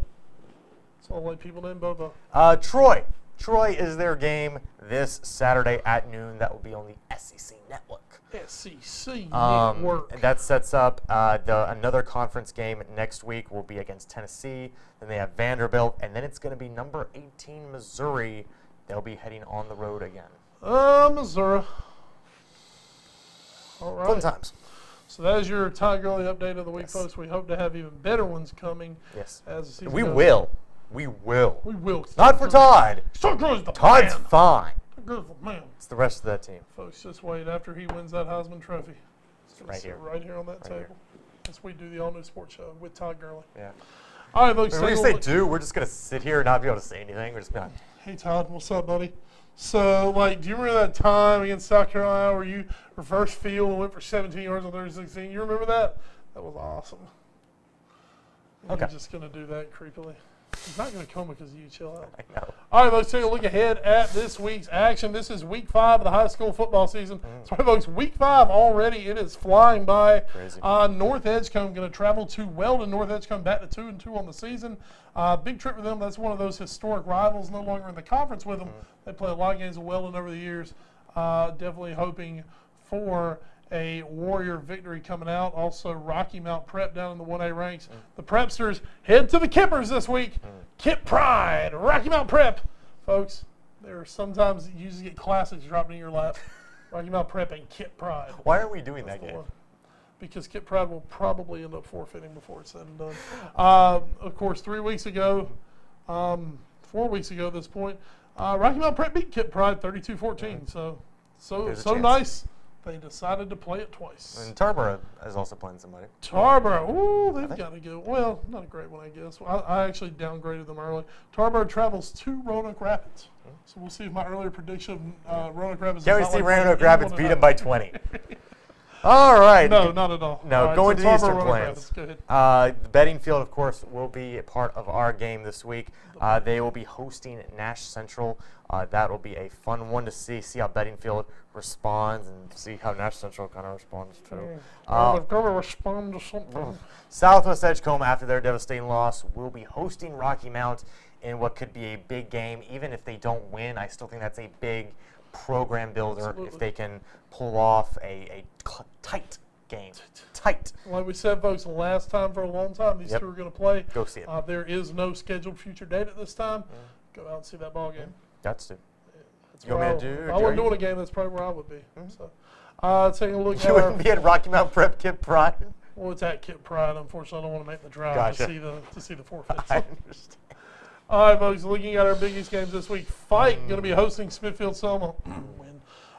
So I'll let people named Bobo. Troy. Troy is their game this Saturday at noon. That will be on the SEC Network. SEC Network. And that sets up another conference game next week will be against Tennessee. Then they have Vanderbilt. And then it's going to be number 18, Missouri. They'll be heading on the road again. Missouri. All right. Fun times. So that is your Todd Gurley update of the week, folks. We hope to have even better ones coming. Yes. As the season We goes. will. We will. We will. Not for Todd. Todd Gurley's the Todd's man. fine. Todd Gurley's the man. It's the rest of that team. Folks, just wait after he wins that Heisman Trophy. It's right here. Right here on that table. As we do the all-new sports show with Todd Gurley. Yeah. All right, folks. When we say do, we're just going to sit here and not be able to say anything. We're just going to... Hey, Todd. What's up, buddy? So, do you remember that time against South Carolina where you reversed field and went for 17 yards on 3rd and 16? You remember that? That was awesome. Okay. You're just going to do that creepily. He's not going to come because you chill out. I know. All right, let's take a look ahead at this week's action. This is week 5 of the high school football season. Sorry, folks, week 5 already. It is flying by. Crazy. North Edgecombe going to travel to Weldon. North Edgecombe back to 2-2 on the season. Big trip for them. That's one of those historic rivals. No longer in the conference with them. They play a lot of games with Weldon over the years. Definitely hoping for a Warrior victory coming out. Also, Rocky Mount Prep down in the 1A ranks. The Prepsters head to the Kippers this week. Kip Pride, Rocky Mount Prep. Folks, there are sometimes you just get classics dropped in your lap. Rocky Mount Prep and Kip Pride. Why aren't we doing That's that the game? one. Because Kip Pride will probably end up forfeiting before it's said and done. Of course, 4 weeks ago at this point, Rocky Mount Prep beat Kip Pride 32-14. So There's a chance. nice. They decided to play it twice. And Tarboro is also playing somebody. Tarboro, ooh, they've got to go. Well, not a great one, I guess. I actually downgraded them early. Tarboro travels to Roanoke Rapids. So we'll see if my earlier prediction of Roanoke Rapids Can't we is see not like Roanoke anyone Rapids in beat that. them by 20? All right. No, not at all. No, All right, going so to the Eastern Tarboro, Roanoke Plains. Rapids. Go ahead. The betting field, of course, will be a part of our game this week. They will be hosting Nash Central. That will be a fun one to see how betting field responds and see how Nash Central kind of responds too. They've got to respond to something. Southwest Edgecombe, after their devastating loss, will be hosting Rocky Mount in what could be a big game. Even if they don't win, I still think that's a big program builder. Absolutely. If they can pull off a tight game. Tight. Like we said, folks, last time for a long time, these two are going to play. Go see it. There is no scheduled future date at this time. Go out and see that ball game. That's it. That's You want where me to do? If I wasn't doing a game, that's probably where I would be. So, taking a look at You wouldn't be at Rocky Mount Prep Kip Pride? Well, it's at Kip Pride. Unfortunately, I don't want to make the drive Gotcha. to see the forfeits. I understand. All right, folks, looking at our Big East games this week. Fight going to be hosting Smithfield-Selma.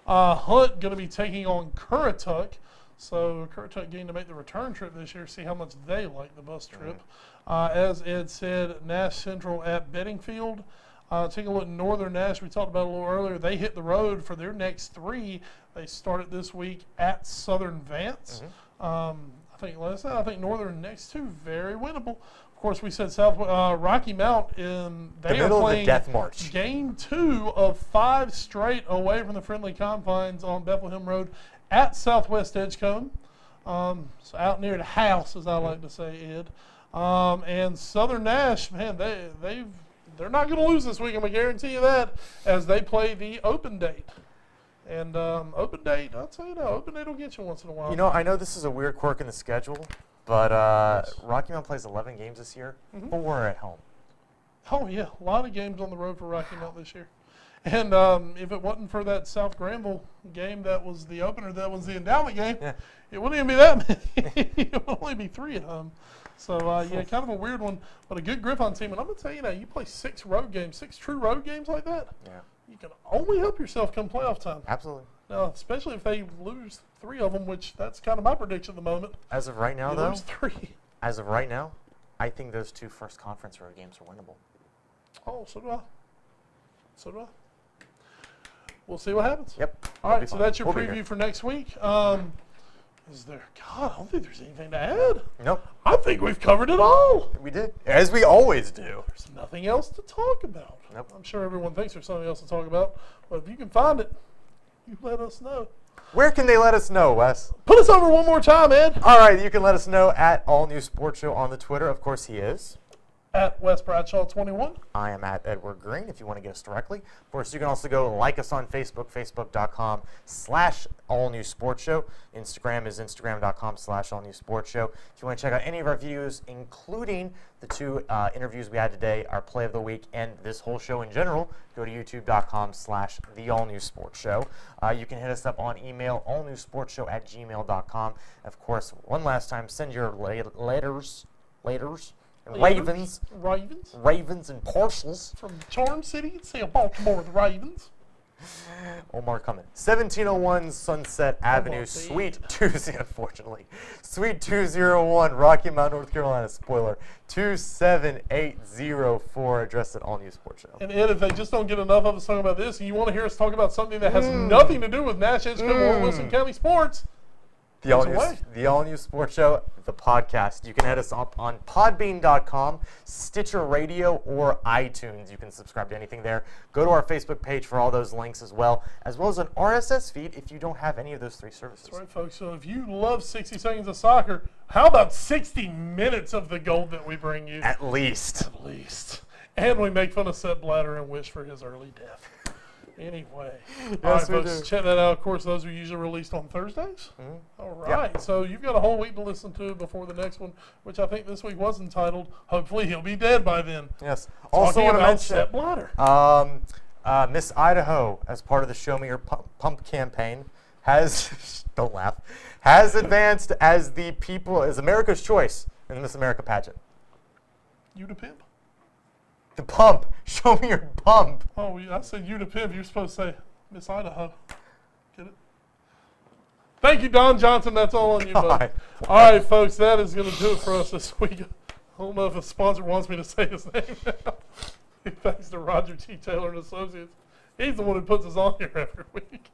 Hunt going to be taking on Currituck. So Currituck getting to make the return trip this year, see how much they like the bus trip. As Ed said, Nash Central at Beddingfield. Taking a look at Northern Nash, we talked about it a little earlier. They hit the road for their next 3. They started this week at Southern Vance. I think Northern next 2 very winnable. Of course, we said Rocky Mount they are playing Death March. game 2 of 5 straight away from the friendly confines on Bethlehem Road at Southwest Edgecombe. So out near the house, as I like to say, Ed. And Southern Nash, man, they're not going to lose this week. I'm going to guarantee you that, as they play the open date. And open date, I'll tell you now, open date will get you once in a while. You know, I know this is a weird quirk in the schedule, but Rocky Mount plays 11 games this year, 4 at home. Oh, yeah, a lot of games on the road for Rocky Mount this year. And if it wasn't for that South Granville game that was the opener, that was the endowment game, it wouldn't even be that many. It would only be 3 at home. So, kind of a weird one, but a good Griffon team. And I'm going to tell you now, you play 6 true road games like that, you can only help yourself come playoff time. Absolutely. Now, especially if they lose 3 of them, which that's kind of my prediction at the moment. As of right now, You though, lose 3. as of right now, I think those 2 first conference road games are winnable. Oh, so do I. So do I. we'll see what happens. Yep. All right, so that's your We'll be preview here. for next week. Is there? God, I don't think there's anything to add. Nope. I think we've covered it all. We did, as we always do. There's nothing else to talk about. Nope. I'm sure everyone thinks there's something else to talk about, but if you can find it, you let us know. Where can they let us know, Wes? Put us over one more time, Ed. All right, you can let us know at All New Sports Show on the Twitter. Of course, he is. At Wes Bradshaw 21. I am at Edward Green if you want to get us directly. Of course, you can also go like us on Facebook, facebook.com/All New Sports Show. Instagram is instagram.com/All New Sports Show. If you want to check out any of our videos, including the two interviews we had today, our play of the week, and this whole show in general, go to youtube.com/The All New Sports Show. You can hit us up on email, allnewsportshow@gmail.com. Of course, one last time, send your letters. Ravens and parcels From Charm City, say Baltimore, the Ravens. Omar coming. 1701 Sunset Avenue, Suite 20, unfortunately. Suite 201, Rocky Mount, North Carolina. Spoiler, 27804, addressed at All New Sports Show. And Ed, if they just don't get enough of us talking about this, and you want to hear us talk about something that has nothing to do with Nash Edgecombe or Wilson County sports, The All New Sports Show, the podcast. You can hit us up on podbean.com, Stitcher Radio, or iTunes. You can subscribe to anything there. Go to our Facebook page for all those links as well as an RSS feed if you don't have any of those three services. That's right, folks. So if you love 60 seconds of soccer, how about 60 minutes of the gold that we bring you? At least. At least. And we make fun of Sepp Blatter and wish for his early death. Anyway, all right, folks, check that out. Of course, those are usually released on Thursdays. All right, so you've got a whole week to listen to before the next one, which I think this week was entitled, Hopefully He'll Be Dead by Then. Yes. Also want to mention Sepp Blatter. Miss Idaho, as part of the Show Me Your Pump campaign, has, don't laugh, has advanced as America's choice in the Miss America pageant. You to pimp? The pump. Show me your pump. Oh, I said you to pimp. You're supposed to say Miss Idaho. Get it? Thank you, Don Johnson. That's all on you, bud. All right, folks. That is going to do it for us this week. I don't know if a sponsor wants me to say his name now. Thanks to Roger G. Taylor and Associates. He's the one who puts us on here every week.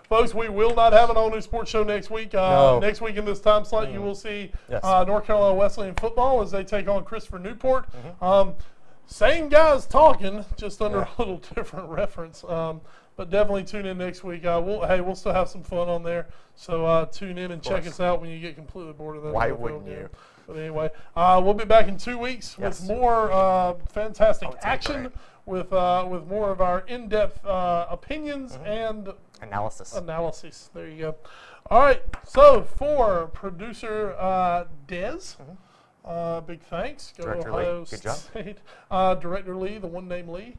Folks, we will not have an all-new sports show next week. No. Next week in this time slot, you will see North Carolina Wesleyan football as they take on Christopher Newport. Same guys talking, just under a little different reference. But definitely tune in next week. We'll still have some fun on there. So tune in and check us out when you get completely bored of that. Why wouldn't you? But anyway, we'll be back in 2 weeks with more fantastic action, with more of our in-depth opinions and analysis. There you go. All right. So for producer Dez. Big thanks. Go Director to Ohio Lee. Good job. State. Director Lee, the one named Lee.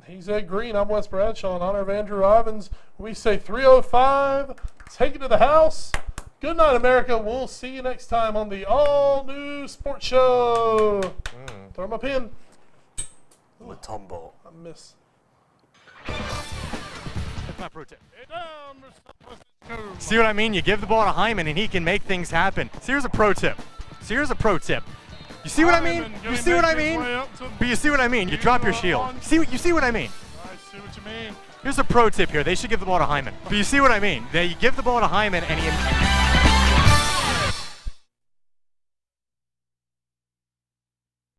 He's Ed Green. I'm Wes Bradshaw. In honor of Andrew Ivins, we say 305. Take it to the house. Good night, America. We'll see you next time on the All New Sports Show. Throw my pin. Latumbo. I miss. That's my pro tip. See what I mean? You give the ball to Hyman and he can make things happen. So here's a pro tip. You see what I mean? You see what I mean? But you see what I mean? You drop your shield. You see what I mean? I see what you mean. Here's a pro tip here. They should give the ball to Hyman. But you see what I mean? You give the ball to Hyman and he